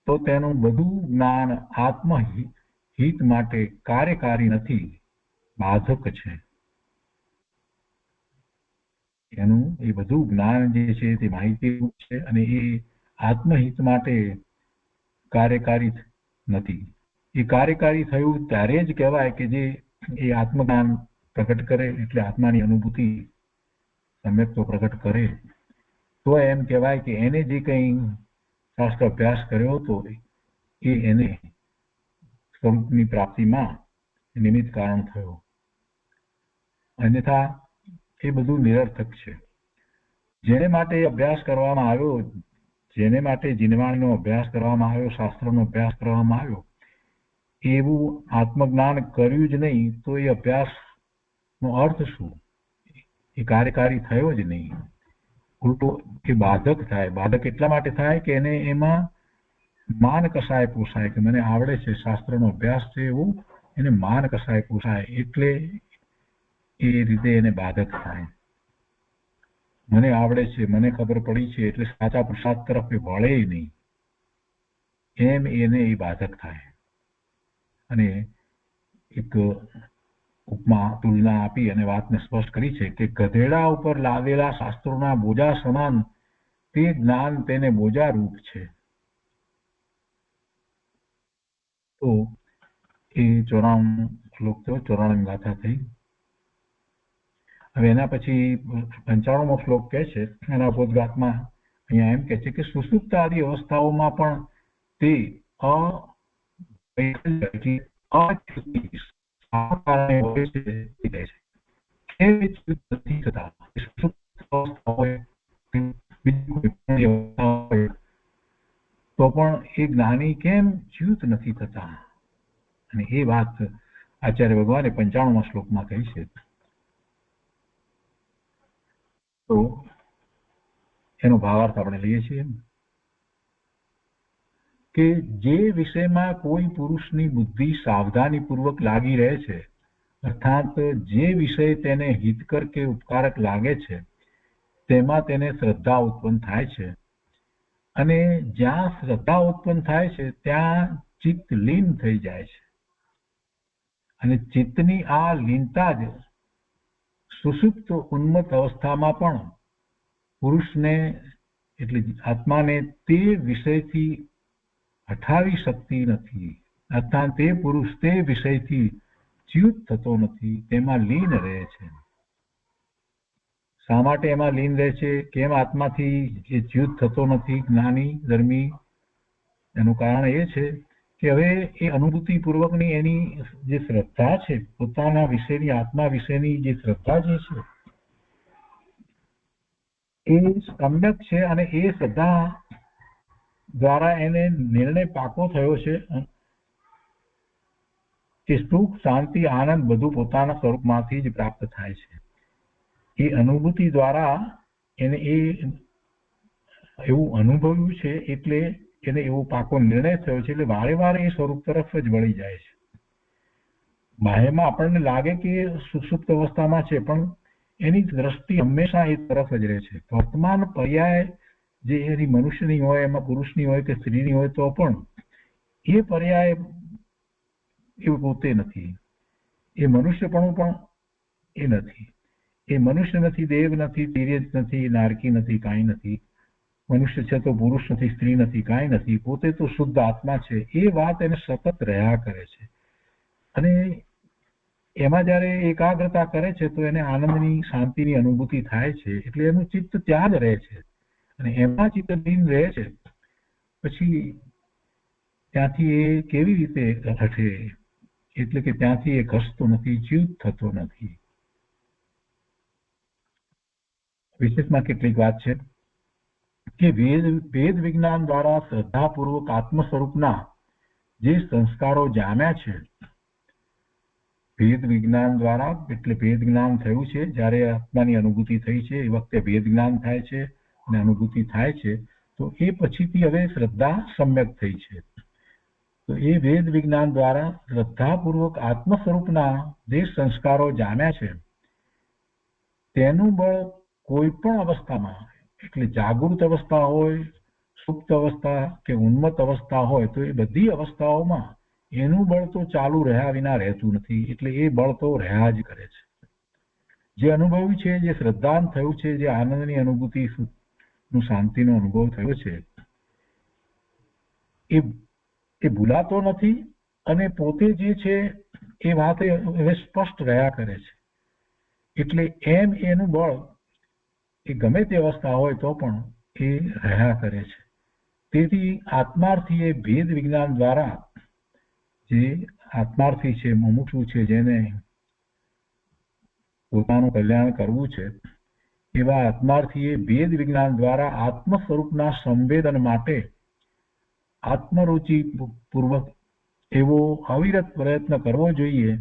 તો તેનું બધું જ્ઞાન આત્મહિત માટે કાર્યકારી નથી, બાધક છે. એનું એ બધું જ્ઞાન જે છે તે માહિતી છે અને એ આત્મહિત માટે કાર્યકારી નથી. એ કાર્યકારી થયું ત્યારે જ કહેવાય કે જે એ આત્મજ્ઞાન પ્રગટ કરે, એટલે આત્માની અનુભૂતિ સમ્યક તો પ્રગટ કરે, તો એમ કહેવાય કે એને જે કંઈ શાસ્ત્ર અભ્યાસ કર્યો હતો એ એને સ્વરૂપની પ્રાપ્તિમાં નિમિત્ત કારણ થયો. અન્યથા એ બધું નિરર્થક છે. જેને માટે અભ્યાસ કરવામાં આવ્યો, જેને માટે જીનવાણીનો અભ્યાસ કરવામાં આવ્યો, શાસ્ત્રનો અભ્યાસ કરવામાં આવ્યો, એવું આત્મજ્ઞાન કર્યું જ નહીં તો એ અભ્યાસનો અર્થ શું? એ કાર્યકારી થયો જ નહીં, ઉલટો એ બાધક થાય. બાધક એટલા માટે થાય કે એને એમાં માન કસાય પોસાય કે મને આવડે છે, શાસ્ત્રનો અભ્યાસ છે, એવું એને માન કસાય પોસાય, એટલે એ રીતે એને બાધક થાય. મને આવડે છે, મને ખબર પડી છે, એટલે સાચા પ્રસાદ તરફ એ વળે નહીં, એમ એને એ બાધક થાય. અને એક ઉપમા તુલના આપી અને વાતને સ્પષ્ટ કરી છે કે ગધેડા ઉપર લાદેલા શાસ્ત્રોના બોજા સમાન તે જ્ઞાન તેને બોજા રૂપ છે. તો એ 94 શ્લોક થયો, 94 ગાથા થઈ. હવે એના પછી 95મો શ્લોક કહે છે, એના બોધગાથમાં અહીંયા એમ કહે છે કે સુષુપ્ત આદિ અવસ્થાઓમાં પણ તે તો પણ એ જ્ઞાની કેમ ચ્યુત નથી થતા? અને એ વાત આચાર્ય ભગવાને 95મા શ્લોકમાં કહી છે. તો એનો ભાવાર્થ આપણે લઈએ છીએ કે જે વિષયમાં કોઈ પુરુષની બુદ્ધિ સાવધાનીપૂર્વક લાગી રહે છે, અર્થાત જે વિષય તેને હિતકર કે ઉપકારક લાગે છે તેમાં તેને શ્રદ્ધા ઉત્પન્ન થાય છે, અને જ્યાં શ્રદ્ધા ઉત્પન્ન થાય છે ત્યાં ચિત્ત લીન થઈ જાય છે, અને ચિત્તની આ લીનતા જ સુષુપ્ત ઉન્મત્ત અવસ્થામાં પણ પુરુષને એટલે આત્માને તે વિષયથી હટાવી શકતી નથી, અર્થાત તે પુરુષ તે વિષયથી ચ્યુત થતો નથી, તેમાં લીન રહે છે. શા માટે એમાં લીન રહે છે? કેમ આત્માથી એ ચ્યુત થતો નથી જ્ઞાની ધર્મી? એનું કારણ એ છે કે હવે એ અનુભૂતિ પૂર્વકની એની જે શ્રદ્ધા છે, પોતાના વિશેની આત્મા વિશેની જે શ્રદ્ધા જે છે એ સમ્યક છે, અને એ શ્રદ્ધા દ્વારા એને નિર્ણય પાકો થયો છે કે સુખ, શાંતિ, આનંદ બધું પોતાના સ્વરૂપમાંથી જ પ્રાપ્ત થાય છે. એ અનુભૂતિ દ્વારા એને એ એવું અનુભવ્યું છે, એટલે એને એવો પાકો નિર્ણય થયો છે, એટલે વારે વારે એ સ્વરૂપ તરફ જ વળી જાય છે. બાહ્યમાં આપણને લાગે કે સુષુપ્ત અવસ્થામાં છે, પણ એની દ્રષ્ટિ હંમેશા એ તરફ જ રહે છે. વર્તમાન પર્યાય જે એની મનુષ્યની હોય, એમાં પુરુષની હોય કે સ્ત્રીની હોય, તો પણ એ પર્યાય એ પોતે નથી, એ મનુષ્યપણું પણ એ નથી. એ મનુષ્ય નથી, દેવ નથી, તિર્યજ નથી, નારકી નથી, કાંઈ નથી. મનુષ્ય છે તો પુરુષ નથી, સ્ત્રી નથી, કાંઈ નથી, પોતે તો શુદ્ધ આત્મા છે. એ વાત એને સતત રહ્યા કરે છે, અને એમાં જયારે એકાગ્રતા કરે છે તો એને આનંદની, શાંતિની અનુભૂતિ થાય છે, એટલે એનું ચિત્ત ત્યાં જ રહે છે, અને એમાં ચિત્ત લીન રહે છે. પછી ત્યાંથી એ કેવી રીતે હટે? એટલે કે ત્યાંથી એ ઘસતો નથી, ચ્યુત થતો નથી. વિશેષમાં કેટલીક વાત છે કે વેદ વિજ્ઞાન દ્વારા શ્રદ્ધાપૂર્વક આત્મ સ્વરૂપના જે સંસ્કારો જામ્યા છે ભેદ વિજ્ઞાન દ્વારા, એટલે ભેદ જ્ઞાન થયું છે, જ્યારે આત્માની અનુભૂતિ થઈ છે એ વખતે ભેદ જ્ઞાન થાય છે અને અનુભૂતિ થાય છે, તો એ પછીથી હવે શ્રદ્ધા સમ્યક થઈ છે. તો એ વેદ વિજ્ઞાન દ્વારા શ્રદ્ધાપૂર્વક આત્મ સ્વરૂપના જે સંસ્કારો જામ્યા છે તેનું બળ કોઈ પણ અવસ્થામાં, એટલે જાગૃત અવસ્થા હોય, સુપ્ત અવસ્થા કે ઉન્મત્ત અવસ્થા હોય, તો એ બધી અવસ્થાઓમાં એનું બળ તો ચાલુ રહ્યા વિના રહેતું નથી. એટલે એ બળ તો રહ્યા જ કરે છે. જે અનુભવ્યું છે, જે શ્રદ્ધાન થયું છે, જે આનંદની અનુભૂતિ નું શાંતિનો અનુભવ થયો છે, એ ભૂલાતો નથી અને પોતે જે છે એ વાત હવે સ્પષ્ટ રહ્યા કરે છે. એટલે એમ એનું બળ એ ગમે તે અવસ્થા હોય તો પણ એ રહ્યા કરે છે. તેથી આત્માર્થી એ ભેદ વિજ્ઞાન દ્વારા, જે આત્માર્થી છે, મુમુક્ષુ છે, જેને પોતાનું કલ્યાણ કરવું છે, એવા આત્માર્થી એ ભેદ વિજ્ઞાન દ્વારા આત્મ સ્વરૂપના સંવેદન માટે આત્મરુચિ પૂર્વક એવો અવિરત પ્રયત્ન કરવો જોઈએ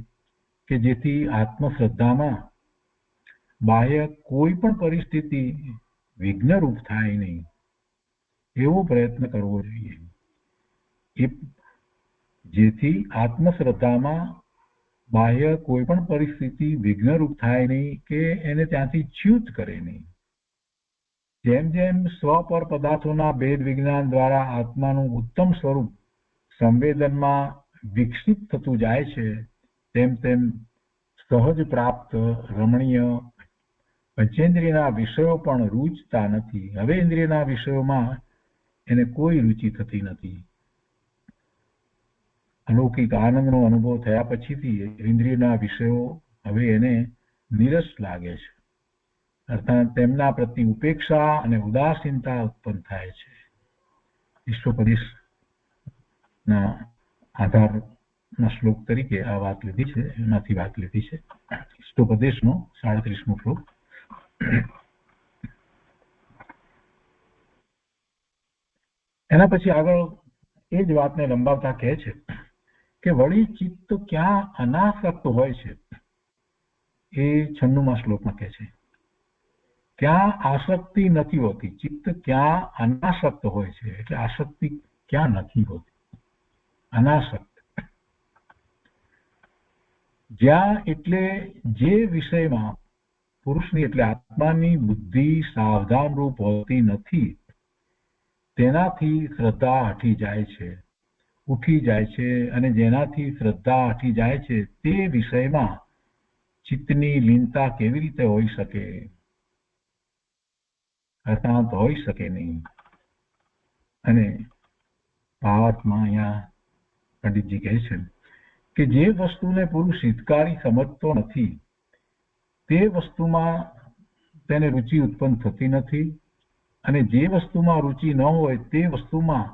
કે જેથી આત્મશ્રદ્ધામાં બાહ્ય કોઈ પણ પરિસ્થિતિ વિઘ્નરૂપ થાય નહીં, એવો પ્રયત્ન કરવો જોઈએ. જેથી આત્મશ્રદ્ધામાં બાહ્ય કોઈ પણ પરિસ્થિતિ વિઘ્નરૂપ થાય નહીં કે એને ત્યાંથી ચ્યુત કરે નહીં. જેમ જેમ સ્વ પર પદાર્થોના ભેદ વિજ્ઞાન દ્વારા આત્માનું ઉત્તમ સ્વરૂપ સંવેદનમાં વિકસિત થતું જાય છે, તેમ તેમ સહજ પ્રાપ્ત રમણીય પંચેન્દ્રિયના વિષયો પણ રૂચતા નથી. હવે ઇન્દ્રિયના વિષયોમાં એને કોઈ રુચિ થતી નથી. અલૌકિક આનંદનો અનુભવ થયા પછીથી ઇન્દ્રિયના વિષયો હવે એને નીરસ લાગે છે, અર્થાત તેમના પ્રત્યે ઉપેક્ષા અને ઉદાસીનતા ઉત્પન્ન થાય છે. ઈશ્વોપદેશના આધારના શ્લોક તરીકે આ વાત લીધી છે, એમાંથી વાત લીધી છે. ઈશ્વોપદેશનો 37મો શ્લોક. એના પછી આગળ એ જ વાતને લંબાવતા કહે છે કે વળી ચિત્ત ક્યાં અનાસક્ત હોય છે, એ 96મા શ્લોકમાં કહે છે. ક્યાં આસક્તિ નથી હોતી, ચિત્ત ક્યાં અનાસક્ત હોય છે, એટલે આસક્તિ ક્યાં નથી હોતી, અનાસક્ત. જ્યાં એટલે જે વિષયમાં પુરુષની એટલે આત્માની બુદ્ધિ સાવધાન રૂપ હોતી નથી, તેનાથી શ્રદ્ધા હટી જાય છે, ઉઠી જાય છે, અને જેનાથી શ્રદ્ધા હટી જાય છે તે વિષયમાં ચિત્તની લીનતા કેવી રીતે હોઈ શકે, અર્થાત હોઈ શકે નહીં. અને ભાવાર્થમાં અહીંયા પંડિતજી કહે છે કે જે વસ્તુને પુરુષ હિતકારી સમજતો નથી તે વસ્તુમાં તેને રુચિ ઉત્પન્ન થતી નથી, અને જે વસ્તુમાં રુચિ ન હોય તે વસ્તુમાં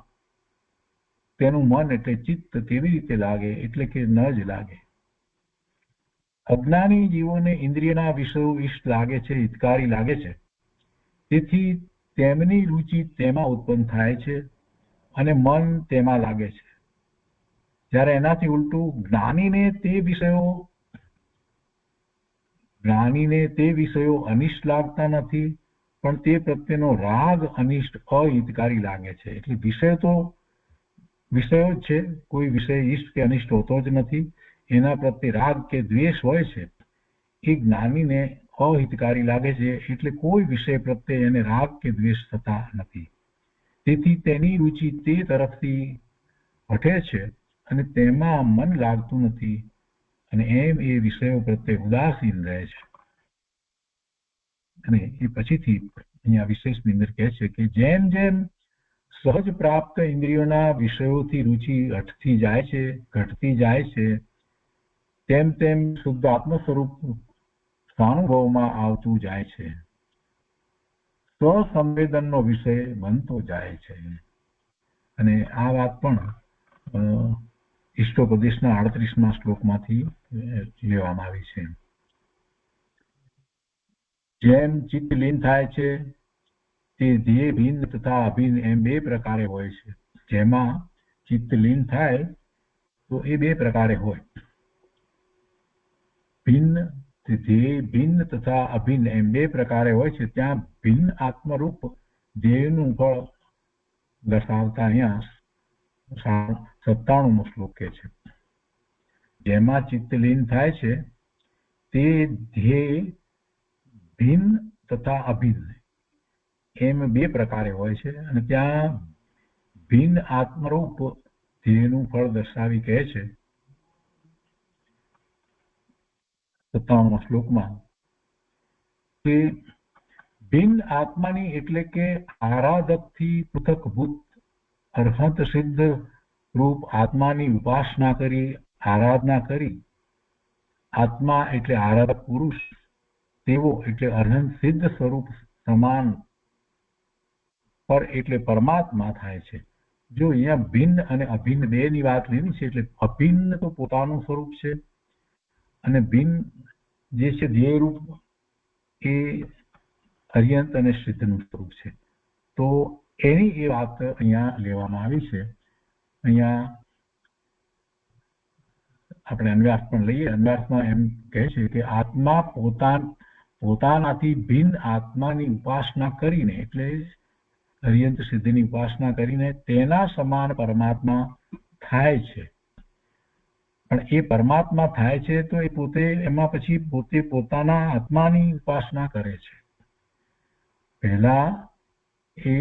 તેનું મન એટલે ચિત્ત કેવી રીતે લાગે, એટલે કે ન જ લાગે. અજ્ઞાની જીવોને ઇન્દ્રિયના વિષયો ઇષ્ટ લાગે છે, હિતકારી લાગે છે, તેથી તેમની રુચિ તેમાં ઉત્પન્ન થાય છે અને મન તેમાં લાગે છે. જ્યારે એનાથી ઉલટું જ્ઞાનીને તે વિષયો અનિષ્ટ લાગતા નથી, પણ તે પ્રત્યેનો રાગ અનિષ્ટ અહિતકારી લાગે છે. એટલે વિષય તો વિષયો જ છે, કોઈ વિષય ઇષ્ટ કે અનિષ્ટ હોતો જ નથી. એના પ્રત્યે રાગ કે દ્વેષ હોય છે, એ જ્ઞાનીને અહિતકારી લાગે છે, એટલે કોઈ વિષય પ્રત્યે એને રાગ કે દ્વેષ થતા નથી. તેથી તેની રુચિ તે તરફથી હટે છે અને તેમાં મન લાગતું નથી, અને એમ એ વિષયો પ્રત્યે ઉદાસીન રહે છે. અને એ પછીથી અહીંયા વિશેષની અંદર કહે છે કે જેમ જેમ સહજ પ્રાપ્ત ઇન્દ્રિયોના વિષયોથી રુચિ હટતી જાય છે, ઘટતી જાય છે, તેમ તેમ શુદ્ધ આત્મ સ્વરૂપ સ્વાનુભવમાં આવતું જાય છે, સ્વસંવેદનનો વિષય બનતો જાય છે. અને આ વાત પણ ઈષ્ટોપદેશના 38મા શ્લોકમાંથી લેવામાં આવી છે. જેમ ચિત્ત લીન થાય છે તે ધ્યેય ભિન્ન તથા અભિન્ન એમ બે પ્રકારે હોય છે. જેમાં ચિત્ત લીન થાય તો એ બે પ્રકારે હોય. ભિન્ન ધ્યેય ભિન્ન તથા અભિન્ન એમ બે પ્રકારે હોય છે. ત્યાં ભિન્ન આત્મરૂપ ધ્યેયનું ફળ દર્શાવતા અહીંયા 97મો શ્લોક કહે છે, જેમાં ચિત્ત લીન થાય છે તે ધ્યેય ભિન્ન તથા અભિન્ન એમ બે પ્રકારે હોય છે. અને ત્યાં ભિન્ન આત્મરૂપ ધ્યેયનું ફળ દર્શાવી કહે છે 97મા શ્લોકમાં કે ભિન્ન આત્માની એટલે કે આરાધકથી પૃથકભૂત અર્હત સિદ્ધ રૂપ આત્માની ઉપાસના કરી, આરાધના કરી, આત્મા એટલે આરાધક પુરુષ તેવો એટલે અર્હત સિદ્ધ સ્વરૂપ સમાન પર એટલે પરમાત્મા થાય છે. જો અહીંયા ભિન્ન અને અભિન્ન બે ની વાત લેવી છે, એટલે અભિન્ન તો પોતાનું સ્વરૂપ છે અને ભિન્ન જે છે ધ્યેય રૂપ એ અર્યંત અને સિદ્ધનું સ્વરૂપ છે. તો એની એ વાત અહીંયા લેવામાં આવી છે. અહીંયા આપણે અન્વયાર્થ પણ લઈએ. અન્વયાર્થમાં એમ કહે છે કે આત્મા પોતાનાથી ભિન્ન આત્માની ઉપાસના કરીને, એટલે અર્યંત સિદ્ધિની ઉપાસના કરીને તેના સમાન પરમાત્મા થાય છે. પણ એ પરમાત્મા થાય છે તો એ પોતે એમાં પછી પોતે પોતાના આત્માની ઉપાસના કરે છે. પહેલા એ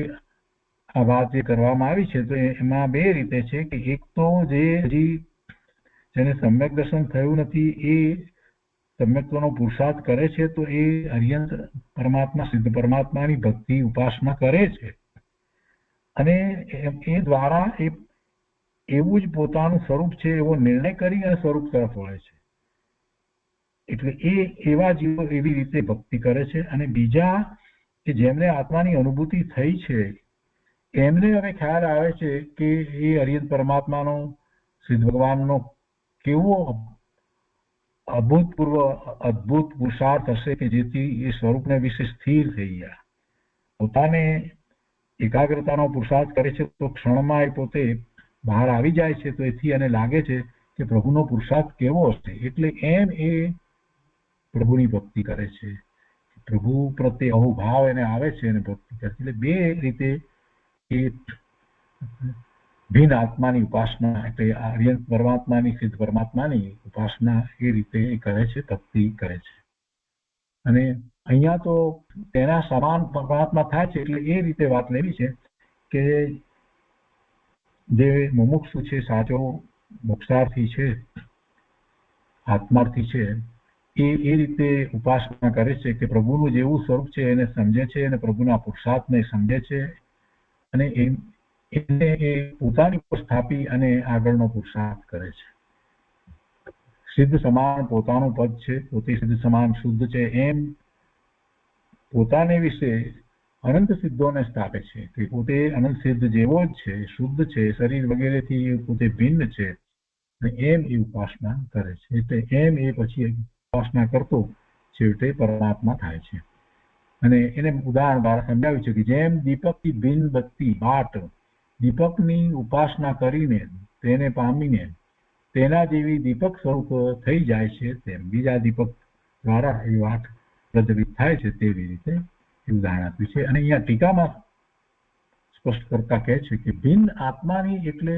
આ વાત જે કરવામાં આવી છે તો એમાં બે રીતે છે કે એક તો જે હજી જેને સમ્યક દર્શન થયું નથી એ સમ્યક્ત્વનો પુરુષાર્થ કરે છે તો એ અર્યંત પરમાત્મા સિદ્ધ પરમાત્માની ભક્તિ ઉપાસના કરે છે અને એ દ્વારા એ એવું જ પોતાનું સ્વરૂપ છે એવો નિર્ણય કરી અને સ્વરૂપ તરફ વળે છે. એટલે એ એવા જીવો એવી રીતે ભક્તિ કરે છે. અને બીજા કે જેમને આત્માની અનુભૂતિ થઈ છે એમને હવે ખ્યાલ આવે છે કે એ અર્યંત પરમાત્માનો સિદ્ધ ભગવાનનો કેવો અભૂતપૂર્વ અદ્ભુત પુરુષાર્થ હશે કે જેથી એ સ્વરૂપને વિશે સ્થિર થઈ ગયા. પોતાને એકાગ્રતાનો પુરુષાર્થ કરે છે તો ક્ષણમાં એ પોતે બહાર આવી જાય છે. તો એથી એને લાગે છે કે પ્રભુનો પુરુષાર્થ કેવો હશે. એટલે એમ એ પ્રભુની ભક્તિ કરે છે. પ્રભુ પ્રત્યે અહોભાવ એને આવે છે અને ભક્તિ કરે છે. એટલે બે રીતે એ ભિન્ન આત્માની ઉપાસના એટલે અર્યંત પરમાત્માની સિદ્ધ પરમાત્માની ઉપાસના એ રીતે એ કરે છે, ભક્તિ કરે છે. અને અહીંયા તો તેના સમાન પરમાત્મા થાય છે. એટલે એ રીતે વાત લેવી છે કે જે મુમુક્ષુ છે, સાચો મોક્ષાર્થી છે, આત્માર્થી છે, એ રીતે ઉપાસના કરે છે કે પ્રભુનું જેવું સ્વરૂપ છે એને સમજે છે અને પ્રભુના પુરુષાર્થને સમજે છે અને એને એ પોતાની ઉપર સ્થાપી અને આગળનો પુરુષાર્થ કરે છે. સિદ્ધ સમાન પોતાનું પદ છે, પોતે સિદ્ધ સમાન શુદ્ધ છે એમ પોતાને વિશે અનંત સિદ્ધોને સ્થાપે છે કે પોતે અનંત સિદ્ધ જેવો જ છે, શુદ્ધ છે, શરીર વગેરેથી પોતે ભિન્ન છે અને એમ એ ઉપાસના કરે છે. એટલે એમ એ પછી ઉપાસના કરતો છેવટે પરમાત્મા થાય છે. અને એને ઉદાહરણ દ્વારા સમજાવ્યું છે કે જેમ દીપકથી ભિન્ન બત્તી વાટ દીપકની ઉપાસના કરીને તેને પામીને તેના જેવી દીપક સ્વરૂપ થઈ જાય છે તેમ બીજા દીપક દ્વારા એ વાટ પ્રજ્વલિત થાય છે તેવી રીતે ઉદાહરણ આપ્યું છે. અને અહીંયા ટીકામાં સ્પષ્ટ કરતા કહે છે કે ભિન્ન આત્માની એટલે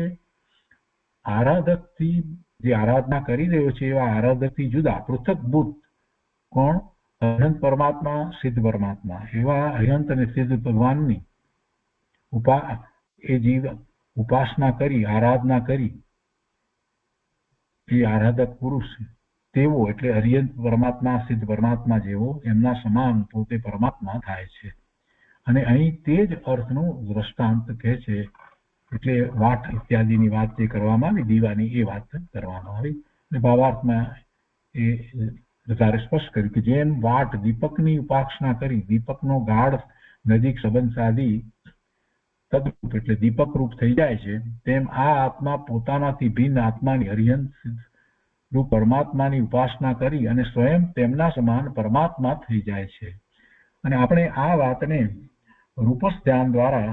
આરાધકથી જે આરાધના કરી રહ્યો છે એવા આરાધકથી જુદા પૃથકભૂત કોણ? અનંત પરમાત્મા, સિદ્ધ પરમાત્મા. એવા અનંત અને સિદ્ધ ભગવાનની એ જીવ ઉપાસના કરી, આરાધના કરી એ આરાધક પુરુષ તેવો એટલે અર્યંત પરમાત્મા, સિદ્ધ પરમાત્મા જેવો એમના સમાન પોતે પરમાત્મા થાય છે. અને અહીં તે જ અર્થનું દ્રષ્ટાંત કહે છે. એટલે વાટ ઇત્યાદિની વાત જે કરવામાં આવી દીવાની એ વાત કરવામાં આવી. અને ભાવાર્થમાં એ વધારે સ્પષ્ટ કર્યું કે જેમ વાટ દીપકની ઉપાસના કરી દીપકનો ગાઢ નજીક સંબંધ સાધી તદરૂપ એટલે દીપક રૂપ થઈ જાય છે તેમ આ આત્મા પોતાનાથી ભિન્ન આત્માની અર્યંત રૂપ પરમાત્માની ઉપાસના કરી અને સ્વયં તેમના સમાન પરમાત્મા થઈ જાય છે. અને આપણે આ વાતને રૂપસ ધ્યાન દ્વારા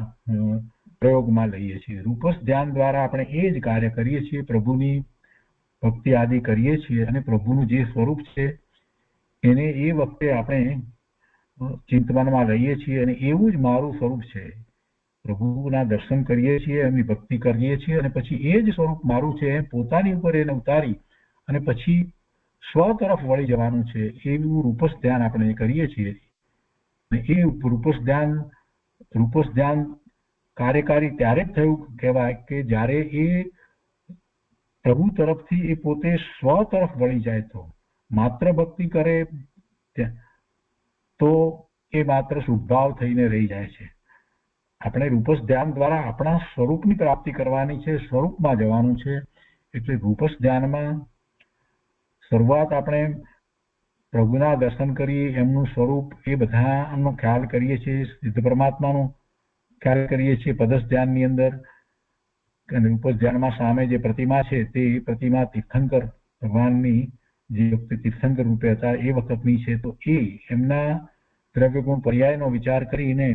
પ્રયોગમાં લઈએ છીએ. રૂપસ ધ્યાન દ્વારા આપણે એ જ કાર્ય કરીએ છીએ. પ્રભુની ભક્તિ આદિ કરીએ છીએ અને પ્રભુનું જે સ્વરૂપ છે એને એ વખતે આપણે ચિંતનમાં લઈએ છીએ અને એવું જ મારું સ્વરૂપ છે. પ્રભુના દર્શન કરીએ છીએ, એમની ભક્તિ કરીએ છીએ અને પછી એ જ સ્વરૂપ મારું છે એમ પોતાની ઉપર એને ઉતારી અને પછી સ્વ તરફ વળી જવાનું છે એવું રૂપસ ધ્યાન આપણે કરીએ છીએ. એ રૂપસ ધ્યાન કાર્યકારી ત્યારે જ થયું કહેવાય કે જ્યારે એ પ્રભુ તરફથી એ પોતે સ્વ તરફ વળી જાય. તો માત્ર ભક્તિ કરે તો એ માત્ર શુભભાવ થઈને રહી જાય છે. આપણે રૂપસ ધ્યાન દ્વારા આપણા સ્વરૂપની પ્રાપ્તિ કરવાની છે, સ્વરૂપમાં જવાનું છે. એટલે રૂપસ ધ્યાનમાં શરૂઆત આપણે પ્રભુના દર્શન કરી, એમનું સ્વરૂપ એ બધાનો ખ્યાલ કરીએ છીએ, સિદ્ધ પરમાત્માનો ખ્યાલ કરીએ છીએ પદસ ધ્યાનની અંદર. રૂપસ ધ્યાનમાં સામે જે પ્રતિમા છે તે પ્રતિમા તીર્થંકર ભગવાનની જે વખતે તીર્થંકર રૂપે હતા એ વખતની છે. તો એ એમના દ્રવ્ય ગુણ પર્યાયનો વિચાર કરીને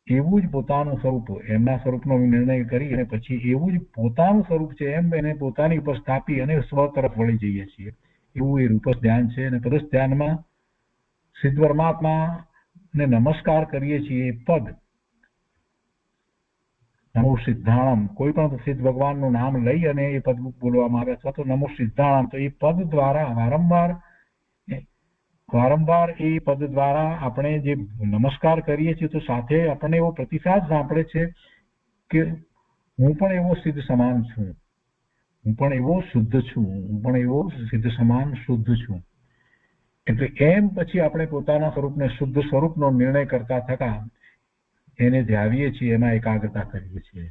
એવું જ પોતાનું સ્વરૂપ, એમના સ્વરૂપનો નિર્ણય કરી અને પછી એવું જ પોતાનું સ્વરૂપ છે એમ એને પોતાની ઉપર સ્થાપી અને સ્વ તરફ વળી જઈએ છીએ. એવું એ રૂપસ ધ્યાન છે. અને પદસ ધ્યાનમાં સિદ્ધ પરમાત્માને નમસ્કાર કરીએ છીએ. એ પદ નમો સિદ્ધાણમ, કોઈ પણ સિદ્ધ ભગવાનનું નામ લઈ અને એ પદ બોલવામાં આવે અથવા તો નમો સિદ્ધાણમ, તો એ પદ દ્વારા વારંવાર એ પદ દ્વારા આપણે જે નમસ્કાર કરીએ છીએ તો સાથે આપણને એવો પ્રતિસાદ સાંપડે છે કે હું પણ એવો સિદ્ધ સમાન છું, હું પણ એવો શુદ્ધ છું, હું પણ એવો સિદ્ધ સમાન શુદ્ધ છું. એટલે એમ પછી આપણે પોતાના સ્વરૂપને શુદ્ધ સ્વરૂપનો નિર્ણય કરતા થતા એને ધ્યાવીએ છીએ, એમાં એકાગ્રતા કરીએ છીએ.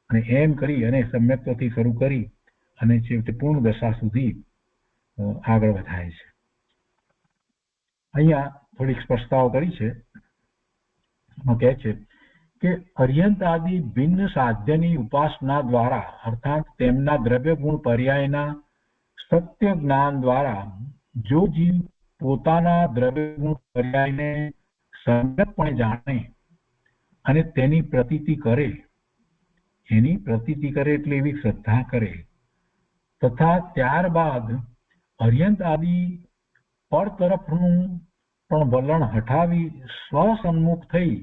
અને એમ કરી અને સમ્યક્ત્વથી શરૂ કરી અને છેવટે પૂર્ણ દશા સુધી આગળ વધાય છે. અહીંયા થોડીક સ્પષ્ટતાઓ કરી છે. એમાં કહે છે કે અર્યંત આદિ ભિન્ન સાધ્યની ઉપાસના દ્વારા અર્થાત તેમના દ્રવ્ય ગુણ પર્યાયના સત્ય જ્ઞાન દ્વારા જો જીવ પોતાના દ્રવ્ય ગુણ પર્યાયને સમ્યકપણે જાણે અને તેની પ્રતીતિ કરે, એટલે એવી શ્રદ્ધા કરે, તથા ત્યારબાદ અર્યંત આદિ પર તરફનું પણ વલણ હટાવી સ્વસન્મુખ થઈ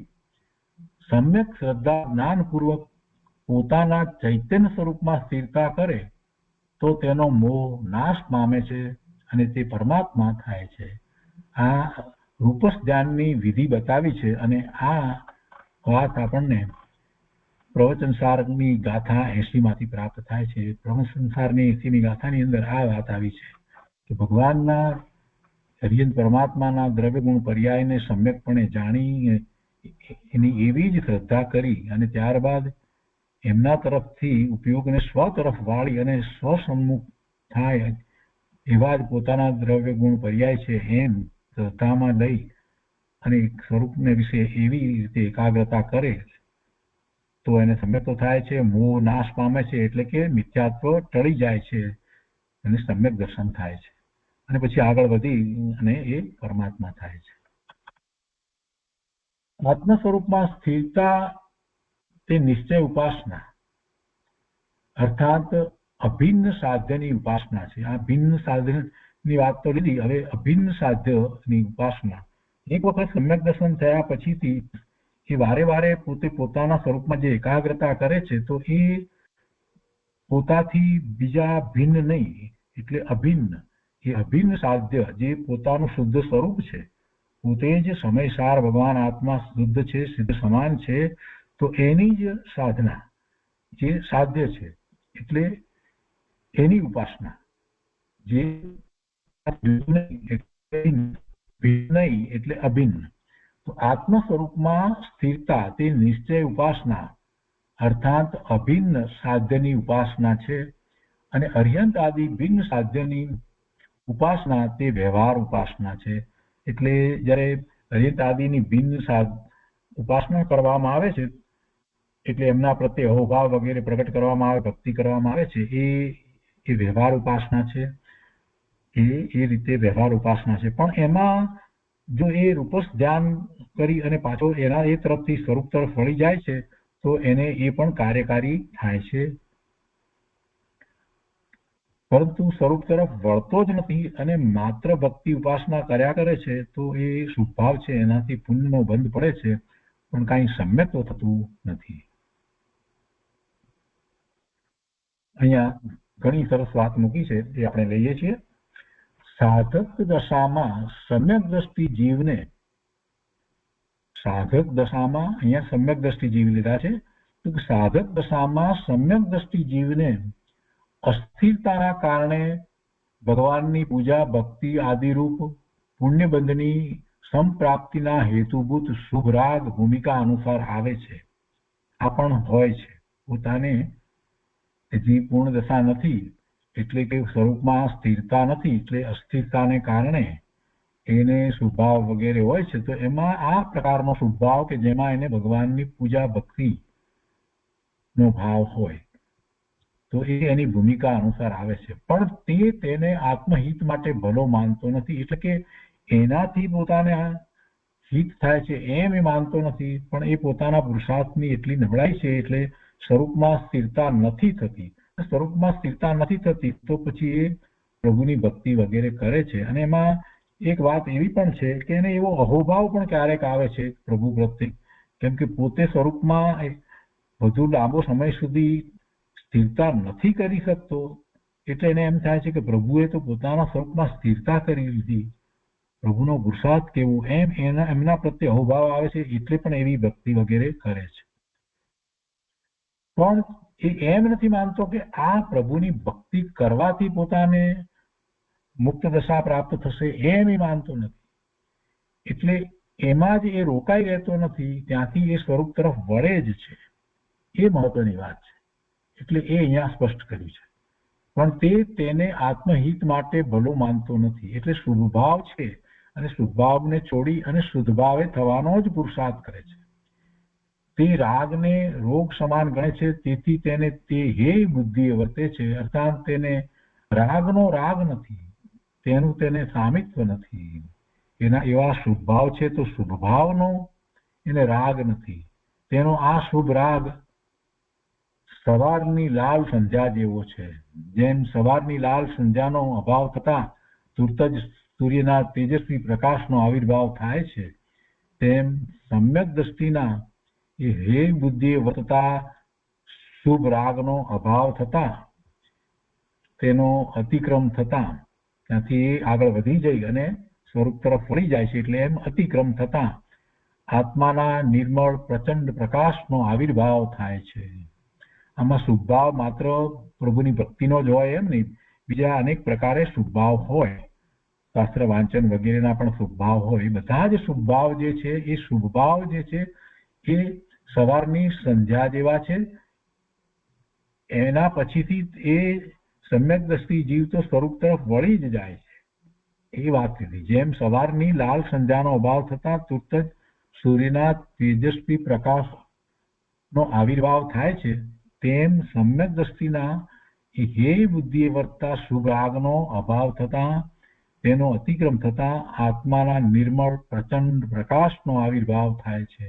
સમ્યક શ્રદ્ધા જ્ઞાનપૂર્વક પોતાના ચૈતન્ય સ્વરૂપમાં સ્થિરતા કરે તો તેનો મોહ નાશ પામે છે અને તે પરમાત્મા થાય છે. આ રૂપસ ધ્યાનની વિધિ બતાવી છે. અને આ વાત આપણને પ્રવચનસારની ગાથા 80 માંથી પ્રાપ્ત થાય છે. પ્રવચનસારની 80મી ગાથાની અંદર આ વાત આવી છે કે ભગવાનના અર્યંત પરમાત્માના દ્રવ્ય ગુણ પર્યાયને સમ્યકપણે જાણી એની એવી જ શ્રદ્ધા કરી અને ત્યારબાદ એમના તરફથી ઉપયોગને સ્વ તરફ વાળી અને સ્વસન્મુખ થાય એવા જ પોતાના દ્રવ્ય ગુણ પર્યાય છે એમ શ્રદ્ધામાં લઈ અને સ્વરૂપને વિશે એવી રીતે એકાગ્રતા કરે તો એને સમ્યક થાય છે, મોહ નાશ પામે છે, એટલે કે મિથ્યાત્વ ટળી જાય છે અને સમ્યક દર્શન થાય છે. અને પછી આગળ વધી અને એ પરમાત્મા થાય છે. આત્મ સ્વરૂપમાં સ્થિરતા તે નિશ્ચય ઉપાસના અર્થાત અભિન્ન સાધ્યની ઉપાસના છે. આ ભિન્ન સાધ્યની વાત તો લીધી, હવે અભિન્ન સાધ્યની ઉપાસના. એક વખત સમ્યક દર્શન થયા પછીથી એ વારે વારે પોતે પોતાના સ્વરૂપમાં જે એકાગ્રતા કરે છે તો એ પોતાથી બીજા ભિન્ન નહીં, એટલે અભિન્ન. એ અભિન્ન સાધ્ય જે પોતાનું શુદ્ધ સ્વરૂપ છે, પોતે જ સમયસાર ભગવાન આત્મા શુદ્ધ છે, સિદ્ધ સમાન છે, તો એની જ સાધના જે સાધ્ય છે એટલે એની ઉપાસના જે નહીં એટલે અભિન્ન. તો આત્મ સ્વરૂપમાં સ્થિરતા તે નિશ્ચય ઉપાસના અર્થાત અભિન્ન સાધ્યની ઉપાસના છે. અને અર્યંત આદિ ભિન્ન સાધ્યની ઉપાસના તે વ્યવહાર ઉપાસના છે. એટલે જ્યારે અર્યંત આદિની ભિન્ન ઉપાસના કરવામાં આવે છે એટલે એમના પ્રત્યે અહોભાવ વગેરે પ્રગટ કરવામાં આવે, ભક્તિ કરવામાં આવે છે, એ વ્યવહાર ઉપાસના છે. એ રીતે વ્યવહાર ઉપાસના છે. પણ એમાં જો એ રૂપસ ધ્યાન કરી અને પાછો એના એ તરફથી સ્વરૂપ તરફ વળી જાય છે તો એને એ પણ કાર્યકારી થાય છે. પરંતુ સ્વરૂપ તરફ વળતો જ નથી અને માત્ર ભક્તિ ઉપાસના કર્યા કરે છે, તો એ શુભભાવ છે એનાથી પુણ્યનો બંધ પડે છે, પણ કાંઈ સમ્યક તો થતું નથી. અહીંયા ઘણી સરસ વાત મૂકી છે, એ આપણે લઈએ છીએ. સાધક દશામાં સમ્યક દ્રષ્ટિ જીવને, સાધક દશામાં અહીંયા સમ્યક દ્રષ્ટિ જીવ લીધા છે, તો સાધક દશામાં સમ્યક દ્રષ્ટિ જીવને અસ્થિરતાના કારણે ભગવાનની પૂજા ભક્તિ આદિરૂપ પુણ્યબંધની સંપ્રાપ્તિના હેતુભૂત શુભ રાગ ભૂમિકા અનુસાર આવે છે. આ પણ હોય છે. પોતાને હજી પૂર્ણ દશા નથી, એટલે કે સ્વરૂપમાં સ્થિરતા નથી, એટલે અસ્થિરતાને કારણે એને શુભભાવ વગેરે હોય છે, તો એમાં આ પ્રકારનો શુભભાવ કે જેમાં એને ભગવાનની પૂજા ભક્તિ નો ભાવ હોય, તો એ એની ભૂમિકા અનુસાર આવે છે. પણ તે તેને આત્મહિત માટે ભલો માનતો નથી, એટલે કે એનાથી પોતાને હિત થાય છે એમ એ માનતો નથી, પણ એ પોતાના પુરુષાર્થની એટલી નબળાઈ છે, એટલે સ્વરૂપમાં સ્થિરતા નથી થતી. સ્વરૂપમાં સ્થિરતા નથી થતી તો પછી એ પ્રભુની ભક્તિ વગેરે કરે છે. અને એમાં એક વાત એવી પણ છે કે એને એવો અહોભાવ પણ ક્યારેક આવે છે પ્રભુ પ્રત્યે, કેમ કે પોતે સ્વરૂપમાં વધુ લાંબો સમય સુધી સ્થિરતા નથી કરી શકતો, એટલે એને એમ થાય છે કે પ્રભુએ તો પોતાના સ્વરૂપમાં સ્થિરતા કરી લીધી, પ્રભુનો પુરુષાર્થ કેવું, એમ એમના પ્રત્યે અહોભાવ આવે છે, એટલે પણ એવી ભક્તિ વગેરે કરે છે. પણ એ એમ નથી માનતો કે આ પ્રભુની ભક્તિ કરવાથી પોતાને મુક્ત દશા પ્રાપ્ત થશે, એમ એ માનતો નથી. એટલે એમાં જ એ રોકાઈ રહેતો નથી, ત્યાંથી એ સ્વરૂપ તરફ વળે જ છે. એ મહત્વની વાત છે. એટલે એ અહીંયા સ્પષ્ટ કર્યું છે. પણ તે તેને આત્મહિત માટે ભલો માનતો નથી, એટલે શુભભાવ છે અને શુભભાવને છોડી અને શુદ્ધભાવે થવાનો જ પુરુષાર્થ કરે છે. તે રાગને રોગ સમાન ગણે છે, તેથી તેને તે હે બુદ્ધિ વર્તે છે, અર્થાત તેને રાગનો રાગ નથી, તેનું તેને સામિત્વ નથી. એના એવા શુભભાવ છે તો શુભભાવનો એને રાગ નથી. તેનો આ શુભ રાગ સવારની લાલ સંધ્યા જેવો છે. જેમ સવારની લાલ સંધ્યાનો અભાવ થતા તુરત જ સૂર્યના તેજસ્વી પ્રકાશનો આવિર્ભાવ થાય છે, તેમ સમ્યક દ્રષ્ટિના એ હે બુદ્ધિએ વર્તતા શુભ રાગનો અભાવ થતા, તેનો અતિક્રમ થતા, ત્યાંથી એ આગળ વધી જઈ અને સ્વરૂપ તરફ વળી જાય છે, એટલે એમ અતિક્રમ થતા આત્માના નિર્મળ પ્રચંડ પ્રકાશનો આવિર્ભાવ થાય છે. આમાં શુભભાવ માત્ર પ્રભુની ભક્તિનો જ હોય એમ નહીં, બીજા અનેક પ્રકારે શુભભાવ હોય, શાસ્ત્ર વાંચન વગેરેના પણ શુભભાવ હોય. બધા જ શુભભાવ જે છે એ શુભભાવ જે છે એ સવારની સંધ્યા જેવા છે. એના પછીથી એ સમ્યક દ્રષ્ટિ જીવ તો સ્વરૂપ તરફ વળી જ જાય છે, એ વાત કીધી. જેમ સવારની લાલ સંધ્યાનો અભાવ થતા તુરત જ સૂર્યના તેજસ્વી પ્રકાશનો આવિર્ભાવ થાય છે, તેમ સમ્યક દ્રષ્ટિના હે બુદ્ધિએ વર્તતા શુભ રાગનો અભાવ થતા, તેનો અતિક્રમ થતા આત્માના નિર્મળ પ્રચંડ પ્રકાશનો આવિર્ભાવ થાય છે,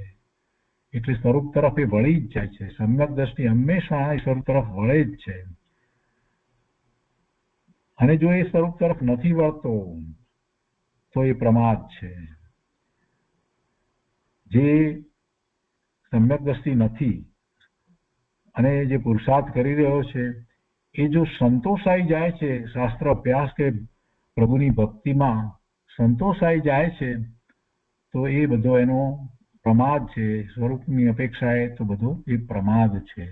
એટલે સ્વરૂપ તરફ એ વળી જ જાય છે. સમ્યક દ્રષ્ટિ હંમેશા એ સ્વરૂપ તરફ વળે જ છે. અને જો એ સ્વરૂપ તરફ નથી વળતો તો એ પ્રમાદ છે. જે સમ્યક દ્રષ્ટિ નથી અને જે પુરુષાર્થ કરી રહ્યો છે, એ જો સંતોષાઈ જાય છે, શાસ્ત્ર અભ્યાસ કે પ્રભુની ભક્તિમાં સંતોષાઈ જાય છે, તો એ બધો એનો પ્રમાદ છે. સ્વરૂપની અપેક્ષાએ તો બધો એ પ્રમાદ છે.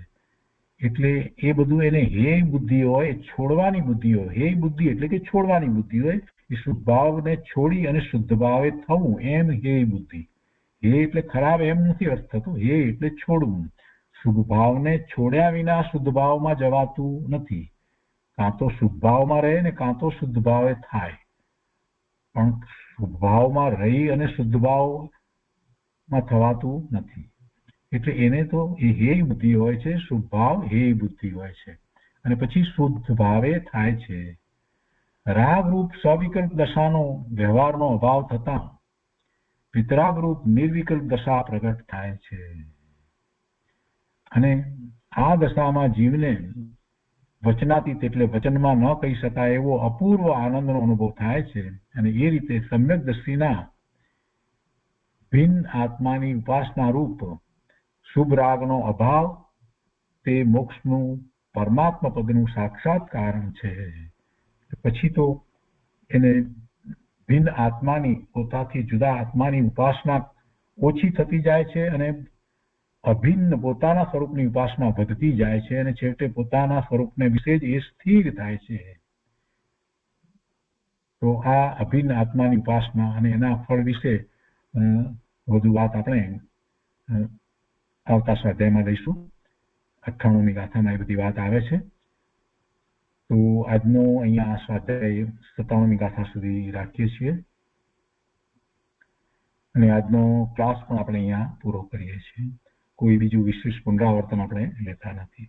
એટલે એ બધું એને હે બુદ્ધિ હોય, છોડવાની બુદ્ધિ હોય. હે બુદ્ધિ એટલે કે છોડવાની બુદ્ધિ હોય, એ શુદ્ધ ભાવને છોડી અને શુદ્ધ ભાવે થવું, એમ હે બુદ્ધિ. હે એટલે ખરાબ એમ નથી અર્થ થતો, હે એટલે છોડવું. શુભ ભાવને છોડ્યા વિના શુદ્ધ ભાવમાં જવાતું નથી. કાં તો શુભ ભાવમાં રહે ને કાં તો શુદ્ધ ભાવે થાય, પણ શુભ ભાવમાં રહી અને શુદ્ધ ભાવમાં થવાતું નથી. એટલે એને તો એ હે બુદ્ધિ હોય છે, શુભ ભાવ હે બુદ્ધિ હોય છે, અને પછી શુદ્ધ ભાવે થાય છે. રાગરૂપ સવિકલ્પ દશાનો વ્યવહારનો અભાવ થતા વિતરાગરૂપ નિર્વિકલ્પ દશા પ્રગટ થાય છે. અને આ દશામાં જીવને વચનાતીત એટલે વચનમાં ન કહી શકાય એવો અપૂર્વ આનંદનો અનુભવ થાય છે. અને એ રીતે સમ્યક દ્રષ્ટિના ભિન્ન આત્માની ઉપાસના રૂપ શુભ રાગનો અભાવ તે મોક્ષનું પરમાત્મા પદનું સાક્ષાત કારણ છે. પછી તો એને ભિન્ન આત્માની પોતાથી જુદા આત્માની ઉપાસના ઓછી થતી જાય છે અને અભિન્ન પોતાના સ્વરૂપની ઉપાસના વધતી જાય છે અને છેવટે પોતાના સ્વરૂપને વિશે જ એ સ્થિર થાય છે. તો આ અભિન્ન આત્માની ઉપાસના અને એના ફળ વિશે વધુ વાત આપણે આવતા સ્વાધ્યાયમાં લઈશું. 98મી ગાથામાં એ બધી વાત આવે છે. તો આજનો અહીંયા સ્વાધ્યાય 97મી ગાથા સુધી રાખીએ છીએ અને આજનો ક્લાસ પણ આપણે અહીંયા પૂરો કરીએ છીએ. કોઈ બીજું વિશેષ પુનરાવર્તન આપણે લેતા નથી.